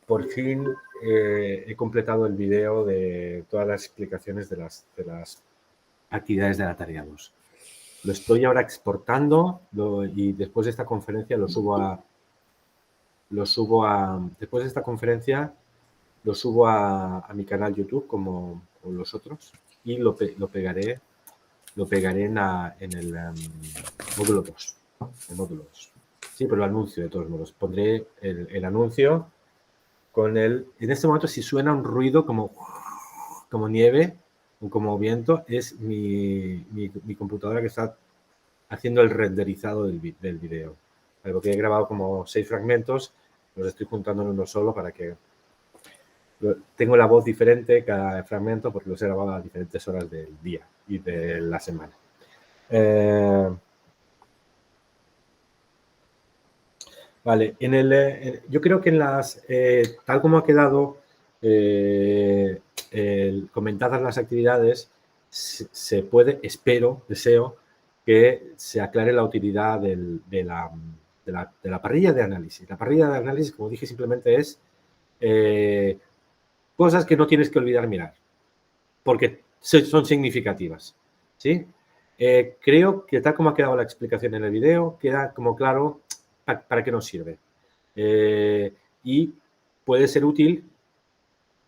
por fin he completado el vídeo de todas las explicaciones de las actividades de la tarea 2. Lo estoy ahora exportando y después de esta conferencia después de esta conferencia lo subo a mi canal YouTube como los otros y lo pegaré en el módulo 2. El módulo 2. Sí, pero lo anuncio de todos modos. Pondré el anuncio con el... En este momento, si suena un ruido como nieve o como viento, es mi computadora que está haciendo el renderizado del vídeo. Porque he grabado como 6 fragmentos, los estoy juntando en uno solo para que... Tengo la voz diferente cada fragmento porque los he grabado a diferentes horas del día y de la semana. Vale, yo creo que en las, tal como ha quedado comentadas las actividades, se puede, deseo, que se aclare la utilidad de la parrilla de análisis. La parrilla de análisis, como dije, simplemente es cosas que no tienes que olvidar mirar, porque son significativas, ¿sí? Creo que tal como ha quedado la explicación en el vídeo, queda como claro para qué nos sirve. Y puede ser útil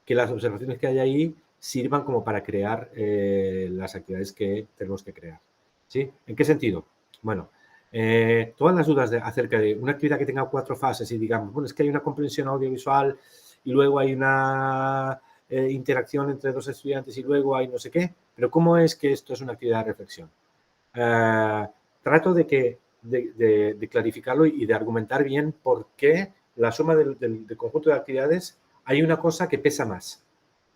que las observaciones que hay ahí sirvan como para crear las actividades que tenemos que crear, ¿sí? ¿En qué sentido? Bueno, todas las dudas acerca de una actividad que tenga 4 fases y digamos, bueno, es que hay una comprensión audiovisual y luego hay una interacción entre 2 estudiantes y luego hay no sé qué, pero ¿cómo es que esto es una actividad de reflexión? Trato de clarificarlo y de argumentar bien por qué la suma del conjunto de actividades hay una cosa que pesa más.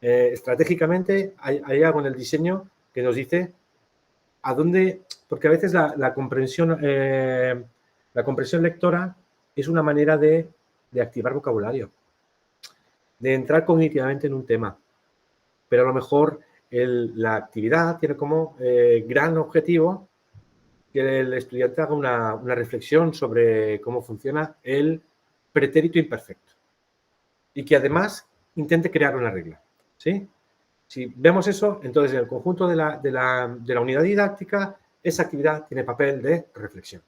Estratégicamente hay algo en el diseño que nos dice a dónde, porque a veces la comprensión lectora es una manera de activar vocabulario, de entrar cognitivamente en un tema, pero a lo mejor la actividad tiene como gran objetivo que el estudiante haga una reflexión sobre cómo funciona el pretérito imperfecto y que además intente crear una regla, ¿sí? Si vemos eso, entonces en el conjunto de la unidad didáctica, esa actividad tiene papel de reflexión.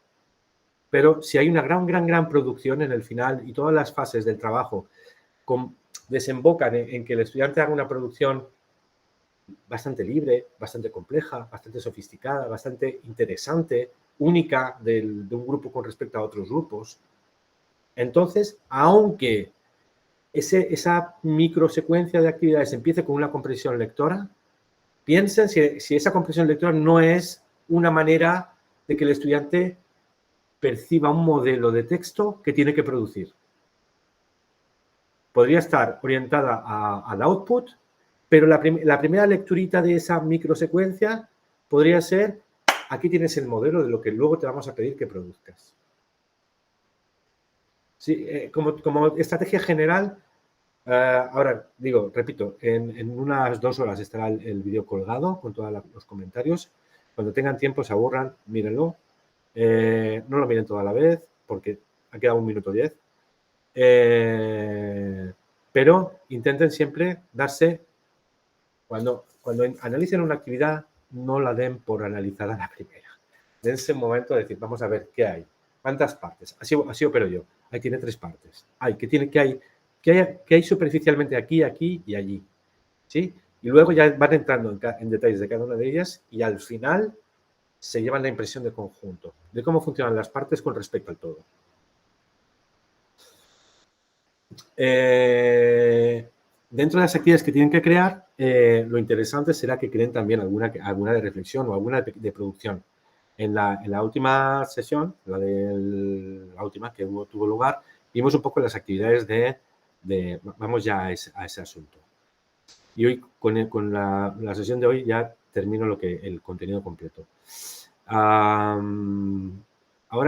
Pero si hay una gran producción en el final y todas las fases del trabajo desembocan en que el estudiante haga una producción bastante libre, bastante compleja, bastante sofisticada, bastante interesante, única de un grupo con respecto a otros grupos. Entonces, aunque esa microsecuencia de actividades empiece con una comprensión lectora, piensen si esa comprensión lectora no es una manera de que el estudiante perciba un modelo de texto que tiene que producir. Podría estar orientada al output, pero la primera lecturita de esa microsecuencia podría ser, aquí tienes el modelo de lo que luego te vamos a pedir que produzcas. Sí, como estrategia general, ahora digo, repito, en unas 2 horas estará el vídeo colgado con todos los comentarios. Cuando tengan tiempo, se aburran, mírenlo. No lo miren toda la vez porque ha quedado 1 minuto 10. Pero intenten siempre darse, cuando analicen una actividad, no la den por analizada la primera. Dense un momento de decir, vamos a ver qué hay, cuántas partes. Así opero yo. Ahí tiene 3 partes. ¿Qué hay superficialmente aquí, aquí y allí? ¿Sí? Y luego ya van entrando en detalles de cada una de ellas y al final se llevan la impresión de conjunto, de cómo funcionan las partes con respecto al todo. Dentro de las actividades que tienen que crear, lo interesante será que creen también alguna de reflexión o alguna de producción. En la última sesión, la última que tuvo lugar, vimos un poco las actividades vamos ya a ese asunto. Y hoy, con la sesión de hoy, ya termino el contenido completo. Ahora,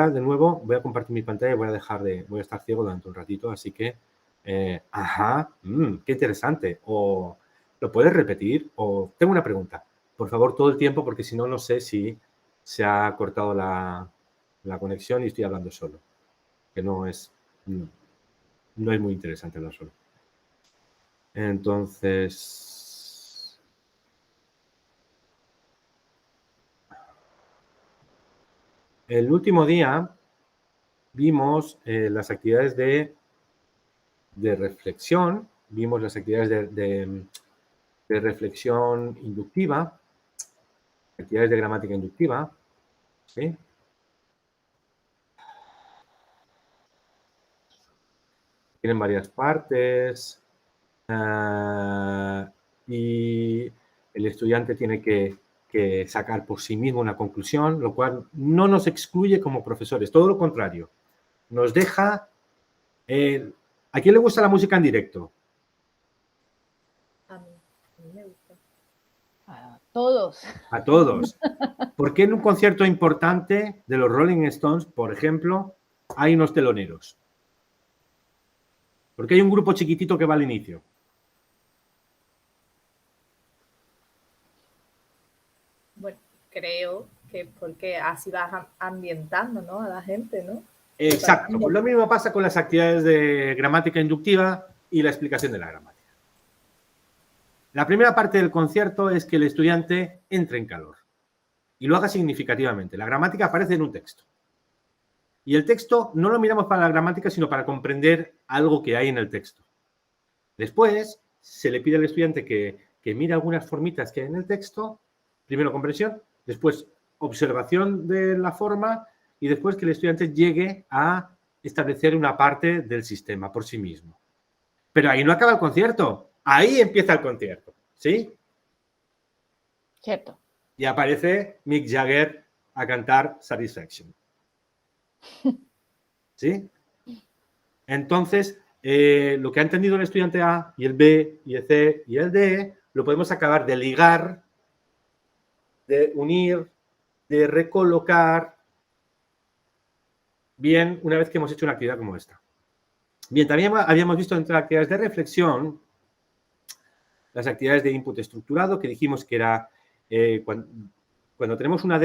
de nuevo, voy a compartir mi pantalla y voy a estar ciego durante un ratito, así que, qué interesante. O lo puedes repetir, o tengo una pregunta. Por favor, todo el tiempo, porque si no, no sé si se ha cortado la conexión y estoy hablando solo, que no es muy interesante hablar solo. Entonces, el último día vimos las actividades de reflexión, vimos las actividades de reflexión inductiva, actividades de gramática inductiva, ¿sí? Tienen varias partes y el estudiante tiene que sacar por sí mismo una conclusión, lo cual no nos excluye como profesores, todo lo contrario. Nos deja... ¿a quién le gusta la música en directo? A mí me gusta. A todos. A todos. ¿Por qué en un concierto importante de los Rolling Stones, por ejemplo, hay unos teloneros? Porque hay un grupo chiquitito que va al inicio. Bueno, creo que porque así vas ambientando, ¿no? A la gente, ¿no? Exacto. Pues lo mismo pasa con las actividades de gramática inductiva y la explicación de la gramática. La primera parte del concierto es que el estudiante entre en calor y lo haga significativamente. La gramática aparece en un texto. Y el texto no lo miramos para la gramática, sino para comprender algo que hay en el texto. Después, se le pide al estudiante que mire algunas formitas que hay en el texto. Primero comprensión, después observación de la forma y después que el estudiante llegue a establecer una parte del sistema por sí mismo. Pero ahí no acaba el concierto. Ahí empieza el concierto, ¿sí? Cierto. Y aparece Mick Jagger a cantar Satisfaction. ¿Sí? Entonces, lo que ha entendido el estudiante A y el B y el C y el D, lo podemos acabar de ligar, de unir, de recolocar, bien, una vez que hemos hecho una actividad como esta. Bien, también habíamos visto entre las actividades de reflexión las actividades de input estructurado, que dijimos que era cuando tenemos una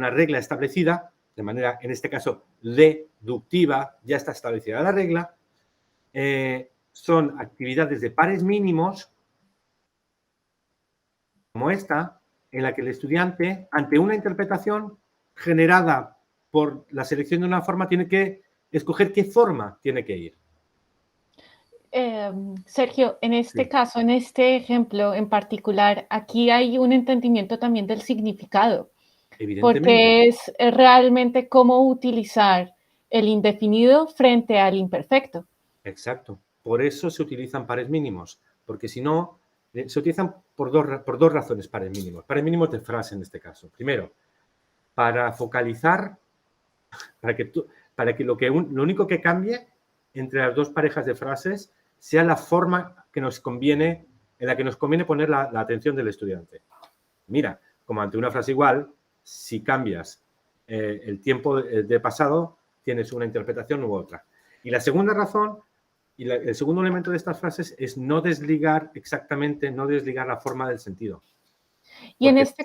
regla establecida, de manera, en este caso, deductiva, ya está establecida la regla, son actividades de pares mínimos, como esta, en la que el estudiante, ante una interpretación generada por la selección de una forma, tiene que escoger qué forma tiene que ir. Sergio, en este Sí. caso, en este ejemplo en particular, aquí hay un entendimiento también del significado, Evidentemente. porque es realmente cómo utilizar el indefinido frente al imperfecto. Exacto. Por eso se utilizan pares mínimos, porque si no, se utilizan por dos razones pares mínimos. Pares mínimos de frase en este caso. Primero, para focalizar, para que lo único que cambie entre las dos parejas de frases sea la forma que nos conviene, en la que nos conviene poner la atención del estudiante. Mira, como ante una frase igual, si cambias el tiempo de pasado, tienes una interpretación u otra. Y la segunda razón, y el segundo elemento de estas frases es no desligar la forma del sentido. Y en este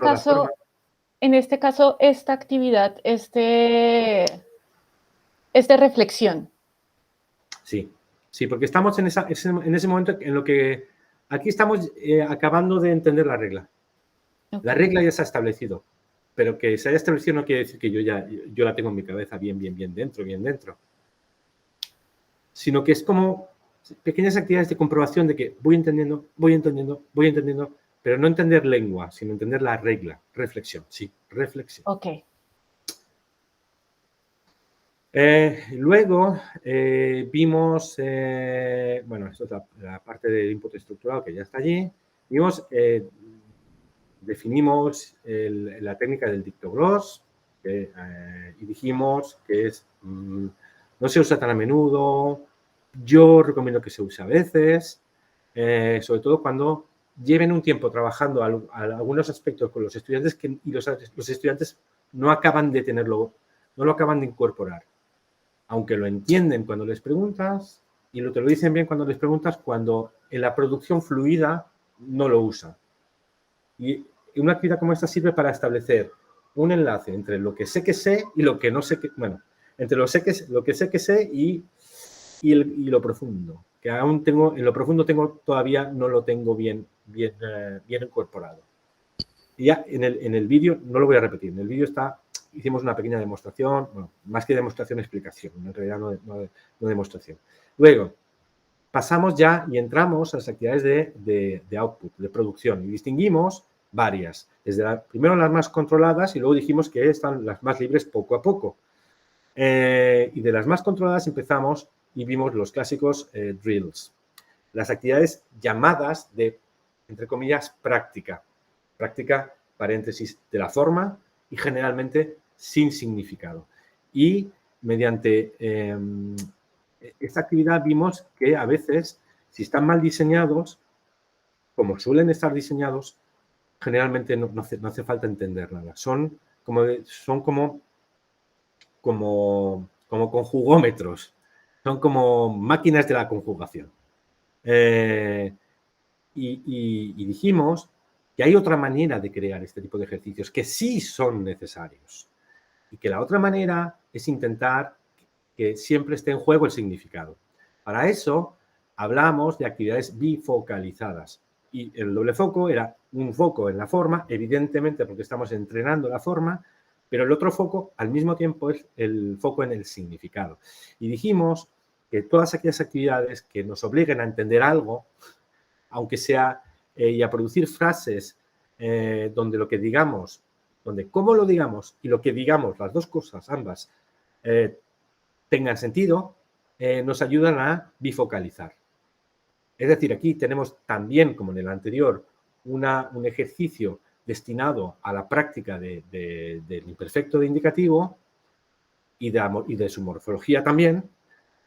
caso, esta actividad es de reflexión. Sí, porque estamos en ese momento en lo que aquí estamos acabando de entender la regla. Okay. La regla ya se ha establecido, pero que se haya establecido no quiere decir que yo la tengo en mi cabeza bien dentro. Sino que es como pequeñas actividades de comprobación de que voy entendiendo, pero no entender lengua, sino entender la regla. Reflexión, sí, reflexión. Ok. Luego vimos, bueno, esto es la parte del input estructurado que ya está allí. Vimos, definimos la técnica del dictogloss y dijimos que no se usa tan a menudo. Yo recomiendo que se use a veces, sobre todo cuando lleven un tiempo trabajando algunos aspectos con los estudiantes y los estudiantes no acaban de tenerlo, no lo acaban de incorporar. Aunque lo entienden cuando les preguntas y te lo dicen bien cuando les preguntas, cuando en la producción fluida no lo usan. Y una actividad como esta sirve para establecer un enlace entre lo que sé y lo que no sé que... Bueno, entre lo que sé y lo profundo. que aún tengo, en lo profundo todavía no lo tengo bien incorporado. Y ya en el vídeo, no lo voy a repetir, en el vídeo hicimos una pequeña demostración, bueno, más que demostración, explicación, en realidad no demostración. Luego, pasamos ya y entramos a las actividades de output, de producción, y distinguimos varias. Primero las más controladas y luego dijimos que están las más libres poco a poco. Y de las más controladas empezamos y vimos los clásicos drills. Las actividades llamadas de, entre comillas, práctica. Práctica, paréntesis, de la forma y generalmente sin significado. Y mediante esta actividad vimos que a veces, si están mal diseñados, como suelen estar diseñados, generalmente no hace falta entender nada. Son como conjugómetros, son como máquinas de la conjugación. Y dijimos que hay otra manera de crear este tipo de ejercicios que sí son necesarios y que la otra manera es intentar que siempre esté en juego el significado. Para eso hablamos de actividades bifocalizadas y el doble foco era un foco en la forma, evidentemente porque estamos entrenando la forma, pero el otro foco al mismo tiempo es el foco en el significado. Y dijimos que todas aquellas actividades que nos obliguen a entender algo, aunque sea, y a producir frases donde lo que digamos, donde cómo lo digamos y lo que digamos, las dos cosas, ambas, tengan sentido, nos ayudan a bifocalizar. Es decir, aquí tenemos también, como en el anterior, un ejercicio destinado a la práctica del imperfecto de indicativo y de su morfología también,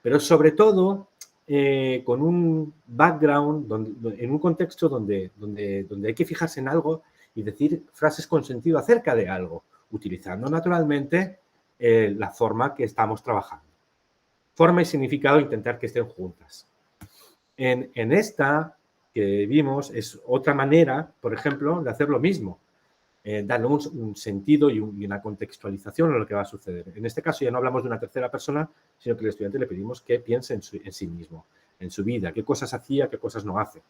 pero sobre todo con un background, en un contexto donde hay que fijarse en algo y decir frases con sentido acerca de algo, utilizando naturalmente la forma que estamos trabajando. Forma y significado, intentar que estén juntas. En esta que vimos es otra manera, por ejemplo, de hacer lo mismo. Darle un sentido y una contextualización a lo que va a suceder. En este caso ya no hablamos de una tercera persona, sino que al estudiante le pedimos que piense en sí mismo, en su vida, qué cosas hacía, qué cosas no hace.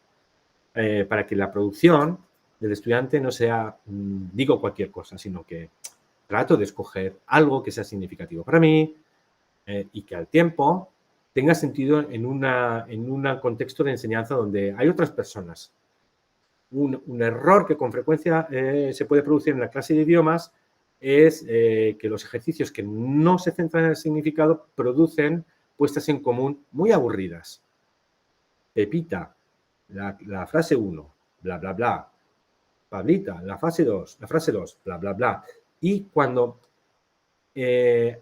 Para que la producción del estudiante no sea, digo cualquier cosa, sino que trato de escoger algo que sea significativo para mí y que al tiempo tenga sentido en un contexto de enseñanza donde hay otras personas. Un error que con frecuencia se puede producir en la clase de idiomas es que los ejercicios que no se centran en el significado producen puestas en común muy aburridas. Pepita, la frase 1, bla, bla, bla. Pablita, la frase 2, bla, bla, bla. Y cuando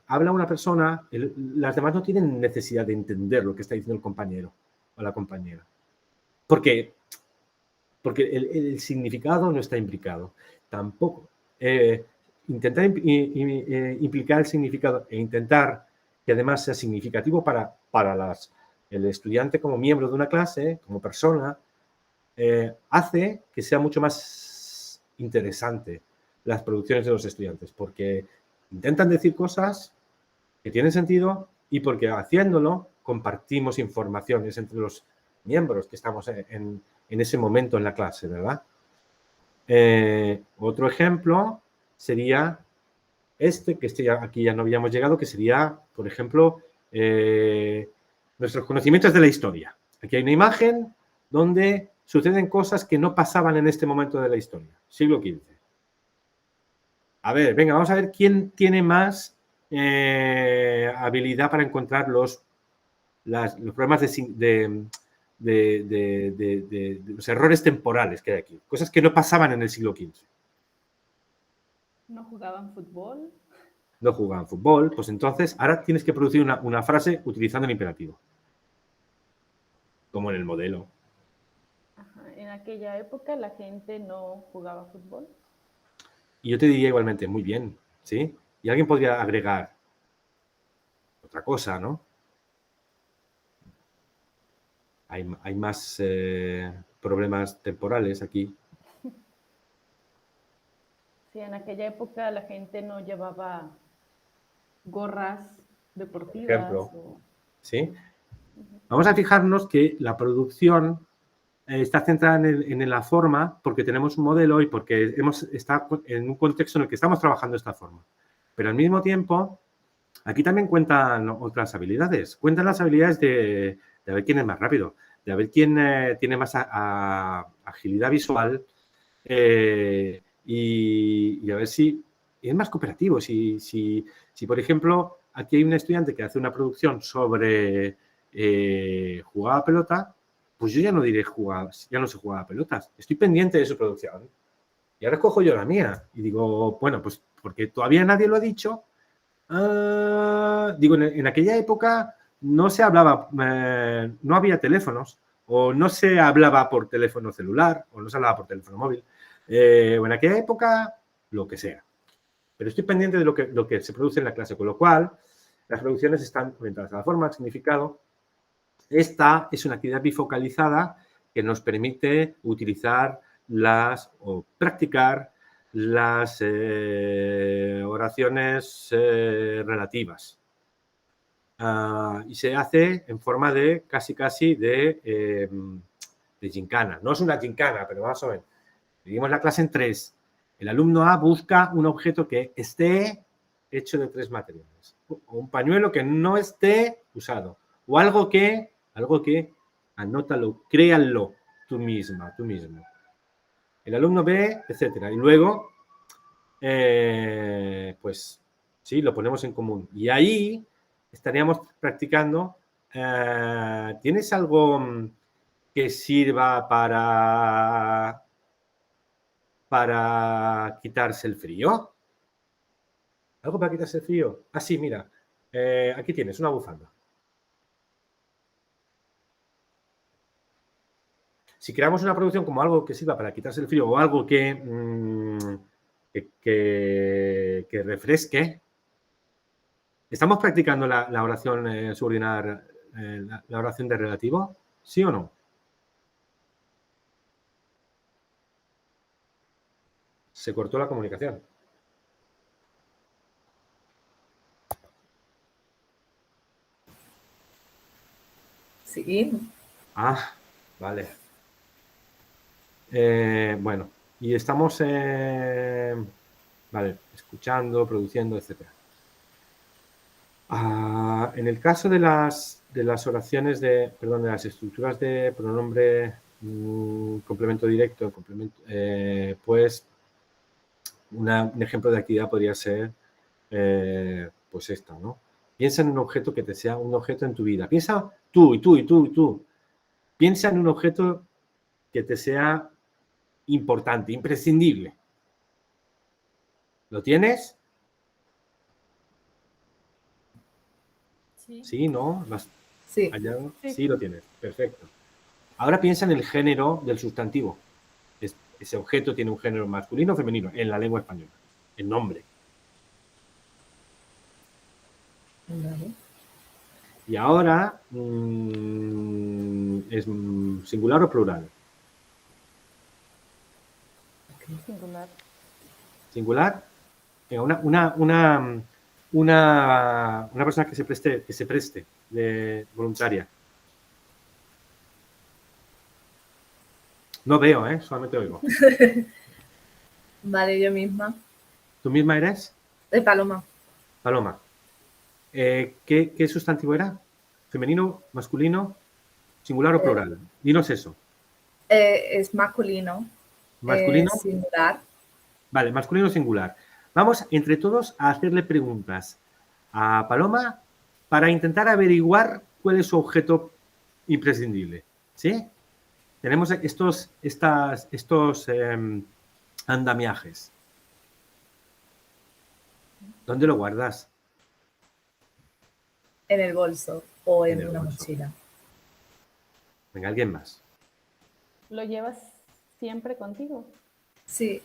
habla una persona, las demás no tienen necesidad de entender lo que está diciendo el compañero o la compañera. Porque el significado no está implicado. Tampoco. Intentar implicar el significado e intentar que además sea significativo para el estudiante como miembro de una clase, como persona, hace que sea mucho más interesante las producciones de los estudiantes, porque intentan decir cosas que tienen sentido y porque haciéndolo compartimos informaciones entre los miembros que estamos en ese momento en la clase, ¿verdad? Otro ejemplo sería que aquí ya no habíamos llegado, que sería, por ejemplo, nuestros conocimientos de la historia. Aquí hay una imagen donde suceden cosas que no pasaban en este momento de la historia, siglo XV. A ver, venga, vamos a ver quién tiene más habilidad para encontrar los problemas de los errores temporales que hay aquí. Cosas que no pasaban en el siglo XV. ¿No jugaban fútbol? No jugaban fútbol. Pues entonces, ahora tienes que producir una frase utilizando el imperativo. Como en el modelo. Ajá. En aquella época la gente no jugaba fútbol. Y yo te diría igualmente, muy bien, ¿sí? Y alguien podría agregar otra cosa, ¿no? Hay más problemas temporales aquí. Sí, en aquella época la gente no llevaba gorras deportivas. Ejemplo, ¿sí? Vamos a fijarnos que la producción está centrada en la forma porque tenemos un modelo y porque está en un contexto en el que estamos trabajando de esta forma. Pero al mismo tiempo, aquí también cuentan otras habilidades. Cuentan las habilidades de ver quién es más rápido, de ver quién tiene más agilidad visual y a ver si es más cooperativo. Si, por ejemplo, aquí hay un estudiante que hace una producción sobre jugar a pelota, pues yo ya no diré ya no sé jugar a pelotas. Estoy pendiente de su producción. Y ahora escojo yo la mía. Y digo, bueno, pues porque todavía nadie lo ha dicho. Digo, en aquella época no se hablaba, no había teléfonos, o no se hablaba por teléfono celular, o no se hablaba por teléfono móvil. O en aquella época, lo que sea. Pero estoy pendiente de lo que se produce en la clase, con lo cual las producciones están orientadas a la forma, al significado. Esta es una actividad bifocalizada que nos permite utilizar o practicar las oraciones relativas. Y se hace en forma de casi de gincana. No es una gincana, pero más o menos. Dividimos la clase en 3. El alumno A busca un objeto que esté hecho de 3 materiales. O un pañuelo que no esté usado. O algo que, anótalo, créanlo tú misma, tú mismo. El alumno B, etcétera. Y luego, pues, sí, lo ponemos en común. Y ahí estaríamos practicando. ¿Tienes algo que sirva para quitarse el frío? ¿Algo para quitarse el frío? Ah, sí, mira. Aquí tienes una bufanda. Si creamos una producción como algo que sirva para quitarse el frío o algo que refresque, ¿estamos practicando la oración subordinada, la oración de relativo? ¿Sí o no? Se cortó la comunicación. Sí. Ah, vale. Bueno, y estamos vale, escuchando, produciendo, etc. En el caso de las oraciones de las estructuras de pronombre complemento directo, pues un ejemplo de actividad podría ser pues esta, ¿no? Piensa en un objeto que te sea un objeto en tu vida. Piensa tú y tú y tú y tú. Piensa en un objeto que te sea importante, imprescindible. ¿Lo tienes? Sí. Sí, ¿no? Sí. Sí, lo tienes. Perfecto. Ahora piensa en el género del sustantivo. Ese objeto tiene un género masculino o femenino en la lengua española. El nombre. Vale. Y ahora es singular o plural. Singular. Singular. Una persona que se preste de voluntaria. No veo, solamente oigo. Vale, yo misma. ¿Tú misma eres? Paloma. Paloma. ¿Qué sustantivo era? ¿Femenino, masculino, singular o plural? Dinos eso. Es masculino. ¿Masculino? Singular. Vale, masculino singular. Vamos entre todos a hacerle preguntas a Paloma para intentar averiguar cuál es su objeto imprescindible. ¿Sí? Tenemos estos andamiajes. ¿Dónde lo guardas? En el bolso o En en el una bolso. mochila. Venga, alguien más. ¿Lo llevas siempre contigo? Sí.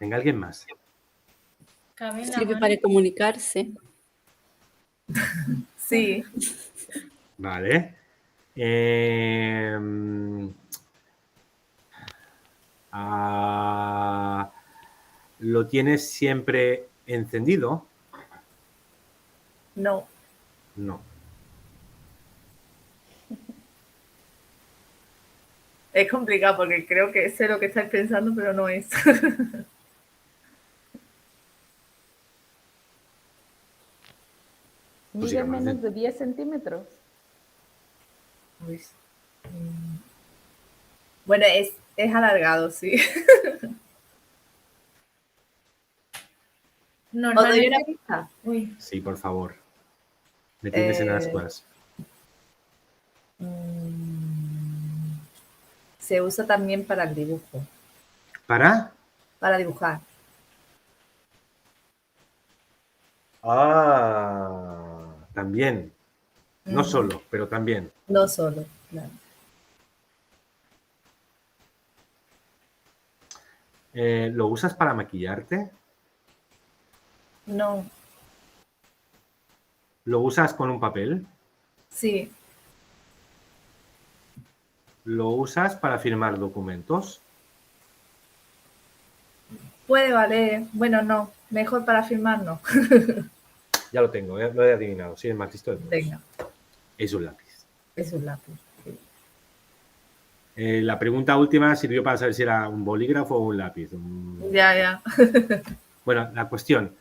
Venga, alguien más. Sirve para comunicarse. Sí. Vale. ¿Lo tienes siempre encendido? No. No. Es complicado porque creo que sé lo que estáis pensando, pero no es. Pues sí, Mide además menos de 10 centímetros. Uy. Bueno, es alargado, sí. ¿Os doy una Normalmente, pista? uy, Sí, por favor. Me tienes en ascuas. Se usa también para el dibujo. ¿Para? Para dibujar. También. No solo, pero también. No solo, claro. ¿Lo usas para maquillarte? No, ¿Lo usas con un papel? sí, ¿Lo usas para firmar documentos? puede valer. Bueno, no, mejor para firmar no. Ya lo tengo, lo he adivinado. Sí, el más listo de todos. Venga, Es un lápiz. es un lápiz. Sí. La pregunta última sirvió para saber si era un bolígrafo o un lápiz. Ya. Bueno, la cuestión,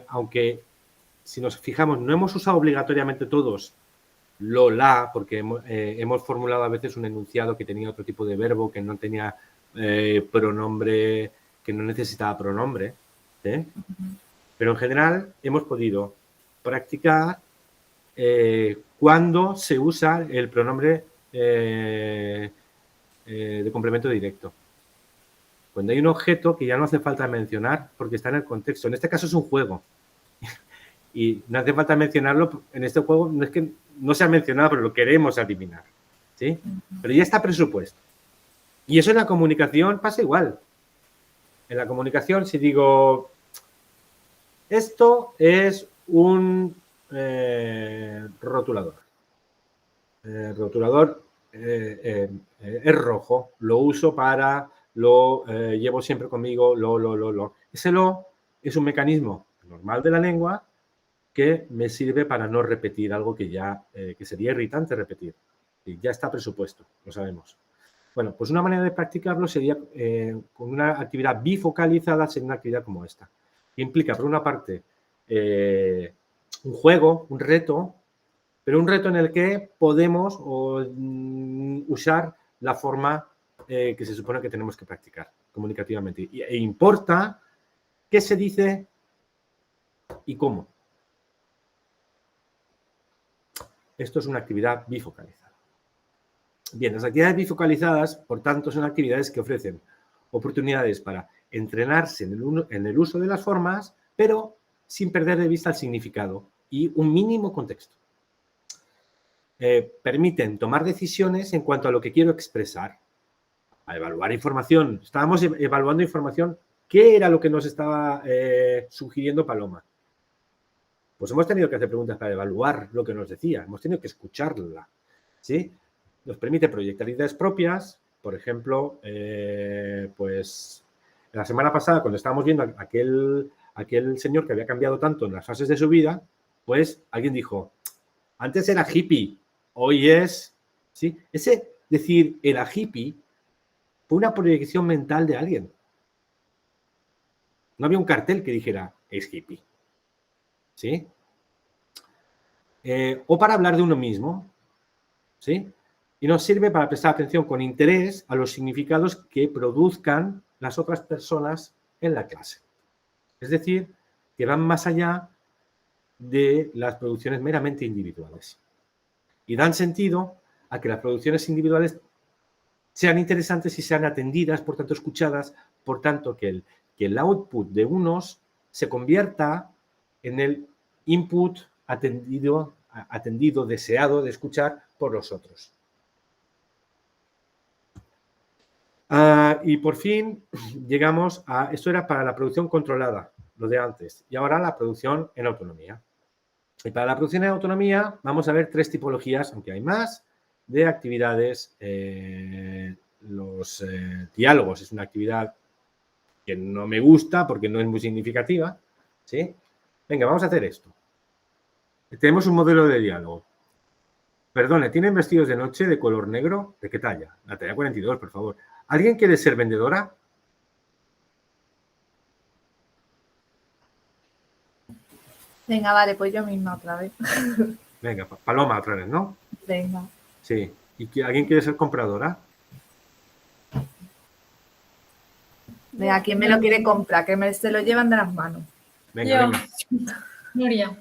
aunque si nos fijamos, no hemos usado obligatoriamente todos lo, la, porque hemos formulado a veces un enunciado que tenía otro tipo de verbo, que no tenía pronombre, que no necesitaba pronombre. ¿Sí? Pero en general hemos podido practicar cuando se usa el pronombre de complemento directo. Cuando hay un objeto que ya no hace falta mencionar porque está en el contexto. En este caso es un juego. Y no hace falta mencionarlo. En este juego no es que no se ha mencionado, pero lo queremos adivinar. ¿Sí? Pero ya está presupuesto. Y eso en la comunicación pasa igual. En la comunicación, si digo, esto es un rotulador. El rotulador es rojo. Lo uso para... Lo llevo siempre conmigo, lo. Ese lo es un mecanismo normal de la lengua que me sirve para no repetir algo que ya que sería irritante repetir. Y ya está presupuesto, lo sabemos. Bueno, pues una manera de practicarlo sería con una actividad bifocalizada, sería una actividad como esta. Que implica, por una parte, un juego, un reto, pero un reto en el que podemos usar la forma que se supone que tenemos que practicar comunicativamente. E importa qué se dice y cómo. Esto es una actividad bifocalizada. Bien, las actividades bifocalizadas, por tanto, son actividades que ofrecen oportunidades para entrenarse en el uso de las formas, pero sin perder de vista el significado y un mínimo contexto. Permiten tomar decisiones en cuanto a lo que quiero expresar, a evaluar información. Estábamos evaluando información. ¿Qué era lo que nos estaba sugiriendo Paloma? Pues hemos tenido que hacer preguntas para evaluar lo que nos decía. Hemos tenido que escucharla. ¿Sí? Nos permite proyectar ideas propias. Por ejemplo, pues la semana pasada, cuando estábamos viendo aquel señor que había cambiado tanto en las fases de su vida, pues alguien dijo, antes era hippie, hoy es... ¿Sí? Ese decir era hippie fue una proyección mental de alguien. No había un cartel que dijera es hippie. ¿Sí? O para hablar de uno mismo. ¿Sí? Y nos sirve para prestar atención con interés a los significados que produzcan las otras personas en la clase. Es decir, que van más allá de las producciones meramente individuales. Y dan sentido a que las producciones individuales sean interesantes y sean atendidas, por tanto escuchadas, por tanto que el output de unos se convierta en el input atendido, deseado de escuchar por los otros. Y por fin llegamos a... Esto era para la producción controlada, lo de antes. Y ahora la producción en autonomía. Y para la producción en autonomía vamos a ver tres tipologías, aunque hay más, de actividades. Los diálogos es una actividad que no me gusta porque no es muy significativa. ¿Sí? Venga, vamos a hacer esto. tenemos un modelo de diálogo. Perdone, ¿tienen vestidos de noche de color negro? ¿De qué talla? La talla 42, por favor. ¿Alguien quiere ser vendedora? Venga, vale, pues yo misma otra vez. Venga, Paloma otra vez, ¿no? Venga. Sí. ¿Y alguien quiere ser compradora? Venga, ¿quién me lo quiere comprar? Que se lo llevan de las manos. Venga, Yo. venga. Nuria.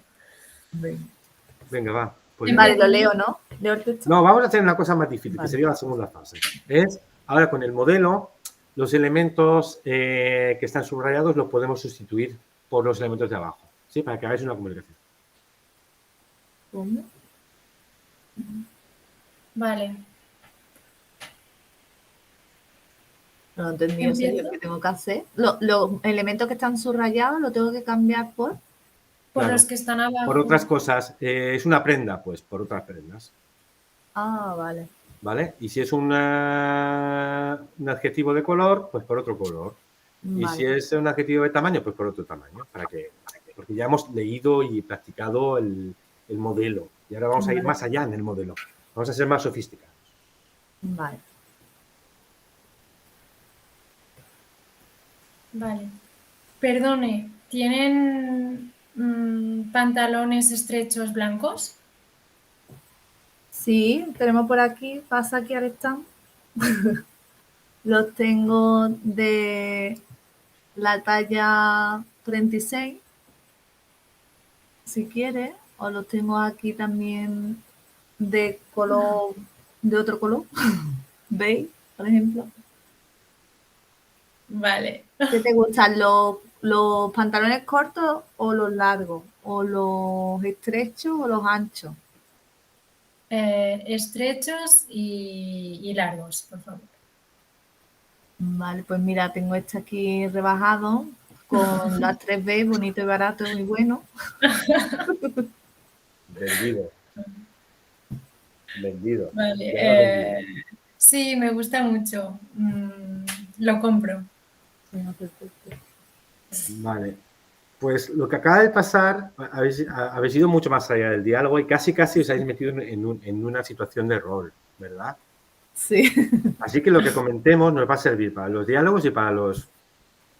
Venga, va. Pues Vale, lo leo, ¿no? Leo el texto. no, vamos a hacer una cosa más difícil, Vale. que sería la segunda fase. Es, ahora con el modelo, los elementos que están subrayados los podemos sustituir por los elementos de abajo, ¿sí? Para que hagáis una comunicación. ¿Cómo? Vale. No entendí en serio ¿Empiezo? qué tengo que hacer. Los elementos que están subrayados los tengo que cambiar por... Por Claro. los que están abajo. Por otras cosas, es una prenda, pues por otras prendas, Ah, vale. ¿vale? Y si es un adjetivo de color, pues por otro color. Y Vale. si es un adjetivo de tamaño, pues por otro tamaño. Porque ya hemos leído y practicado el modelo. Y ahora vamos a ir Vale. más allá en el modelo. Vamos a ser más sofisticados. Vale. Vale. Perdone, ¿tienen pantalones estrechos blancos? Sí, tenemos por aquí, pasa aquí al stand. Los tengo de la talla 36, si quieres, o los tengo aquí también de color, de otro color, beige, por ejemplo. Vale. ¿Qué te gustan, los pantalones cortos o los largos? ¿O los estrechos o los anchos? Estrechos y largos, por favor. Vale, pues mira, tengo este aquí rebajado con las 3B, bonito y barato, muy bueno. Vendido. Vendido. Vale. Ya lo vendí. Sí, me gusta mucho. Lo compro. Vale. Pues lo que acaba de pasar, habéis ido mucho más allá del diálogo y casi os habéis metido en una situación de rol, ¿verdad? Sí. Así que lo que comentemos nos va a servir para los diálogos y para los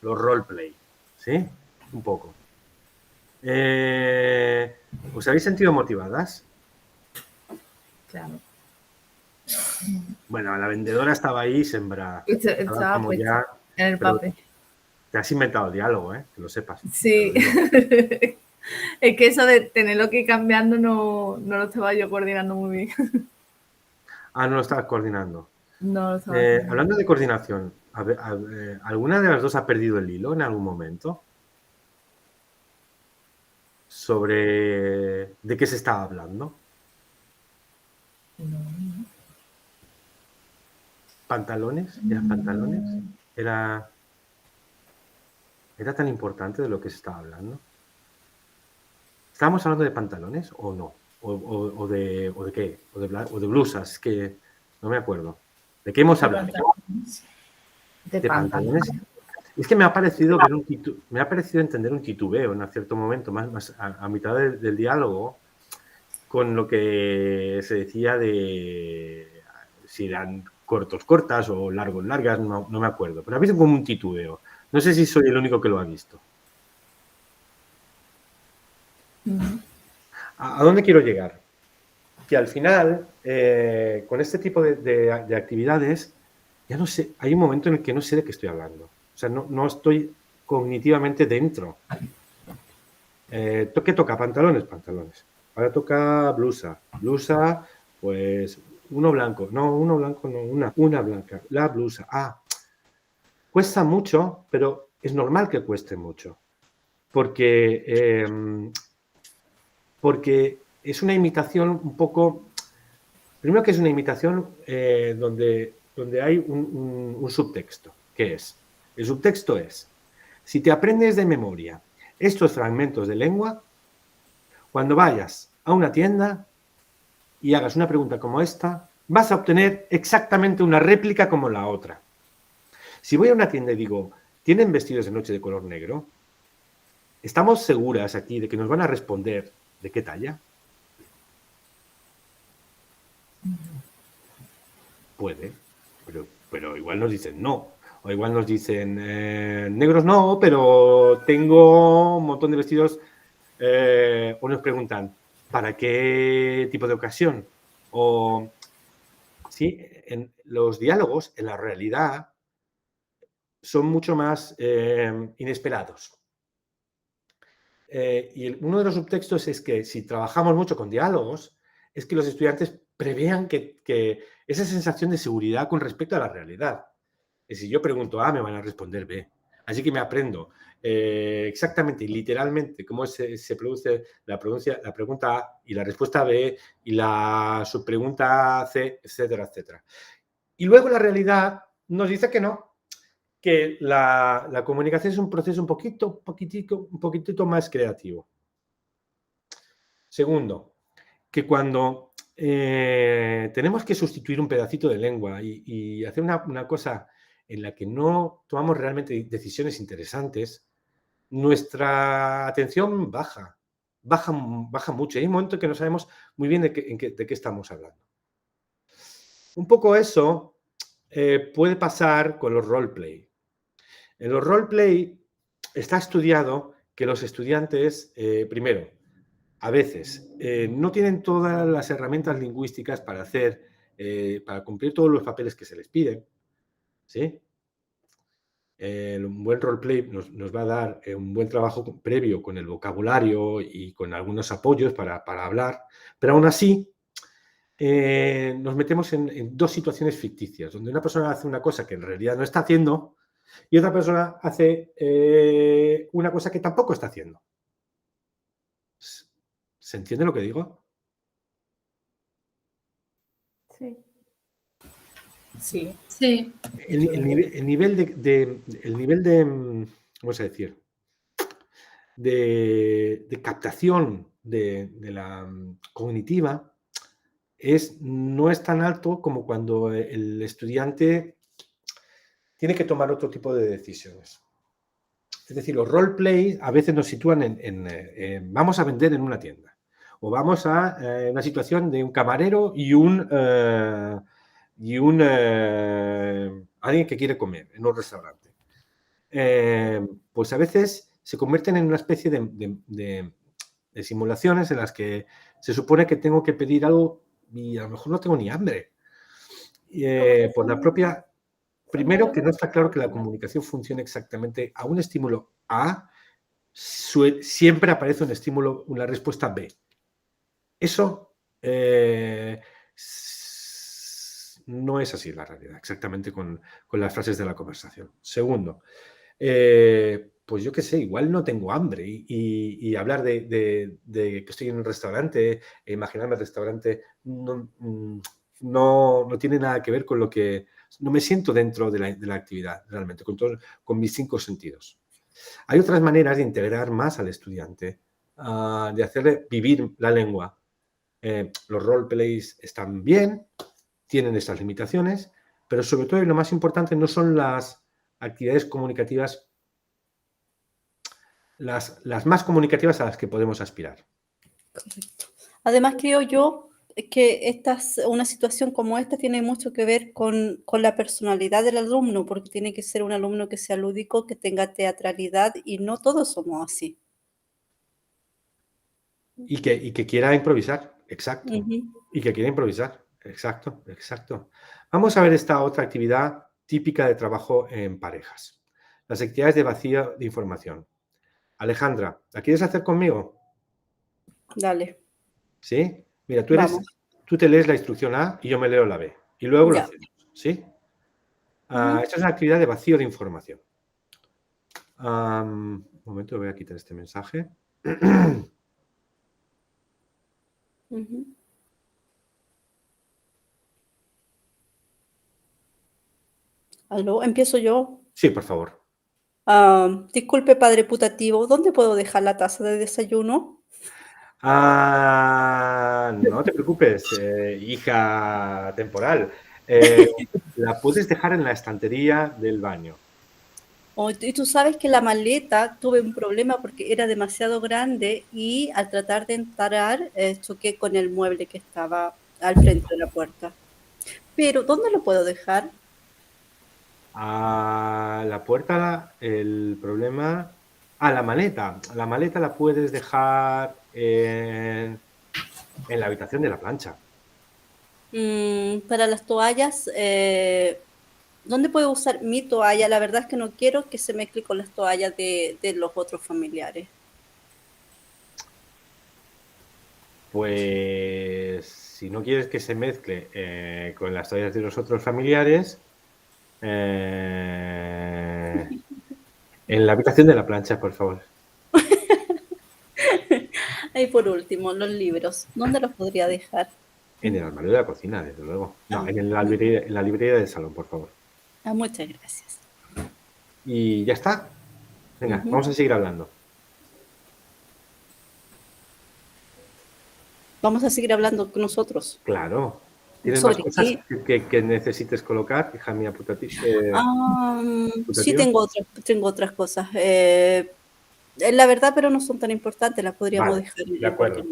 roleplay, ¿sí? Un poco. ¿Os habéis sentido motivadas? Claro. Bueno, la vendedora estaba ahí sembrada. Estaba Como puesta ya, en el pero papel. te has inventado el diálogo, ¿eh? Que lo sepas. Sí. Es que eso de tenerlo que ir cambiando no lo estaba yo coordinando muy bien. Ah, no lo estabas coordinando. No lo estaba coordinando. Hablando de coordinación, ¿alguna de las dos ha perdido el hilo en algún momento? Sobre de qué se estaba hablando. ¿Pantalones? ¿Eran pantalones? ¿Era tan importante de lo que se estaba hablando? ¿Estábamos hablando de pantalones o no? ¿O de qué? ¿O de blusas? Que no me acuerdo. ¿De qué hemos hablado? De ¿De pantalones. pantalones? Es que me ha parecido ver me ha parecido entender un titubeo en cierto momento, más a mitad del diálogo, con lo que se decía de si eran cortos, cortas o largos, largas, no me acuerdo. Pero ha visto como un titubeo. No sé si soy el único que lo ha visto. ¿A dónde quiero llegar? Que al final, con este tipo de actividades, ya no sé, hay un momento en el que no sé de qué estoy hablando. O sea, no estoy cognitivamente dentro. ¿Qué toca? Pantalones, pantalones. Ahora toca blusa. Blusa, pues uno blanco. No, uno blanco no, una blanca. La blusa. Ah, cuesta mucho, pero es normal que cueste mucho. Porque es una imitación un poco... Primero que es una imitación donde hay un subtexto. ¿Qué es? El subtexto es, si te aprendes de memoria estos fragmentos de lengua, cuando vayas a una tienda y hagas una pregunta como esta, vas a obtener exactamente una réplica como la otra. Si voy a una tienda y digo, ¿tienen vestidos de noche de color negro? ¿Estamos seguras aquí de que nos van a responder de qué talla? Puede, pero igual nos dicen no. O igual nos dicen, negros no, pero tengo un montón de vestidos. O nos preguntan, ¿para qué tipo de ocasión? O sí, en los diálogos, en la realidad, son mucho más inesperados. Y uno de los subtextos es que si trabajamos mucho con diálogos, es que los estudiantes prevean que esa sensación de seguridad con respecto a la realidad. Y si yo pregunto A, me van a responder B. Así que me aprendo exactamente y literalmente cómo se produce la pregunta A y la respuesta B y la subpregunta C, etcétera, etcétera. Y luego la realidad nos dice que no, que la comunicación es un proceso un poquitito más creativo. Segundo, que cuando tenemos que sustituir un pedacito de lengua y hacer una cosa en la que no tomamos realmente decisiones interesantes, nuestra atención baja mucho. Hay un momento que no sabemos muy bien de qué estamos hablando. Un poco eso puede pasar con los roleplay. En los roleplay está estudiado que los estudiantes, primero, a veces no tienen todas las herramientas lingüísticas para para cumplir todos los papeles que se les piden, ¿sí? Un buen roleplay nos va a dar un buen trabajo previo con el vocabulario y con algunos apoyos para hablar, pero aún así nos metemos en dos situaciones ficticias, donde una persona hace una cosa que en realidad no está haciendo y otra persona hace una cosa que tampoco está haciendo. ¿Se entiende lo que digo? Sí. Sí. Sí. El nivel de, vamos a decir, de captación de la cognitiva no es tan alto como cuando el estudiante tiene que tomar otro tipo de decisiones. Es decir, los roleplays a veces nos sitúan vamos a vender en una tienda o vamos a una situación de un camarero y alguien que quiere comer en un restaurante. Pues a veces se convierten en una especie de simulaciones en las que se supone que tengo que pedir algo y a lo mejor no tengo ni hambre. Por la propia... Primero, que no está claro que la comunicación funcione exactamente a un estímulo A, siempre aparece una respuesta B. Eso no es así la realidad, exactamente con las frases de la conversación. Segundo, pues yo qué sé, igual no tengo hambre y hablar de que estoy en un restaurante, imaginarme el restaurante, no tiene nada que ver con lo que... No me siento dentro de la actividad, realmente, con mis 5 sentidos. Hay otras maneras de integrar más al estudiante, de hacerle vivir la lengua. Los roleplays están bien, tienen estas limitaciones, pero sobre todo y lo más importante no son las actividades comunicativas, las más comunicativas a las que podemos aspirar. Correcto. Además, creo yo que una situación como esta tiene mucho que ver con la personalidad del alumno, porque tiene que ser un alumno que sea lúdico, que tenga teatralidad, y no todos somos así. Y que quiera improvisar, exacto. Ujú. Y que quiera improvisar, exacto. Vamos a ver esta otra actividad típica de trabajo en parejas. Las actividades de vacío de información. Alejandra, ¿la quieres hacer conmigo? Dale. ¿Sí? Mira, Vamos. tú te lees la instrucción A y yo me leo la B. Y luego lo Ya. hacemos, ¿sí? Esta es una actividad de vacío de información. Un momento, voy a quitar este mensaje. Ujú. ¿Aló? ¿Empiezo yo? Sí, por favor. Disculpe, padre putativo, ¿dónde puedo dejar la taza de desayuno? No te preocupes, hija temporal. La puedes dejar en la estantería del baño. Y tú sabes que la maleta tuve un problema porque era demasiado grande y al tratar de entrar choqué con el mueble que estaba al frente de la puerta. Pero, ¿dónde lo puedo dejar? A la puerta, el problema... la maleta. La maleta la puedes dejar en la habitación de la plancha. Para las toallas, ¿dónde puedo usar mi toalla? La verdad es que no quiero que se mezcle con las toallas de los otros familiares. Pues si no quieres que se mezcle con las toallas de los otros familiares, en la habitación de la plancha, por favor. Y por último, los libros. ¿Dónde los podría dejar? En el armario de la cocina, desde luego. No, en la librería del salón, por favor. Muchas gracias. Y ya está. Venga, vamos a seguir hablando. Vamos a seguir hablando con nosotros. Claro. ¿Tienes más ¿Sobre cosas qué? que necesites colocar, hija mía putativa? Sí, tengo otras cosas. La verdad, pero no son tan importantes, las podríamos Vale, dejar. de acuerdo.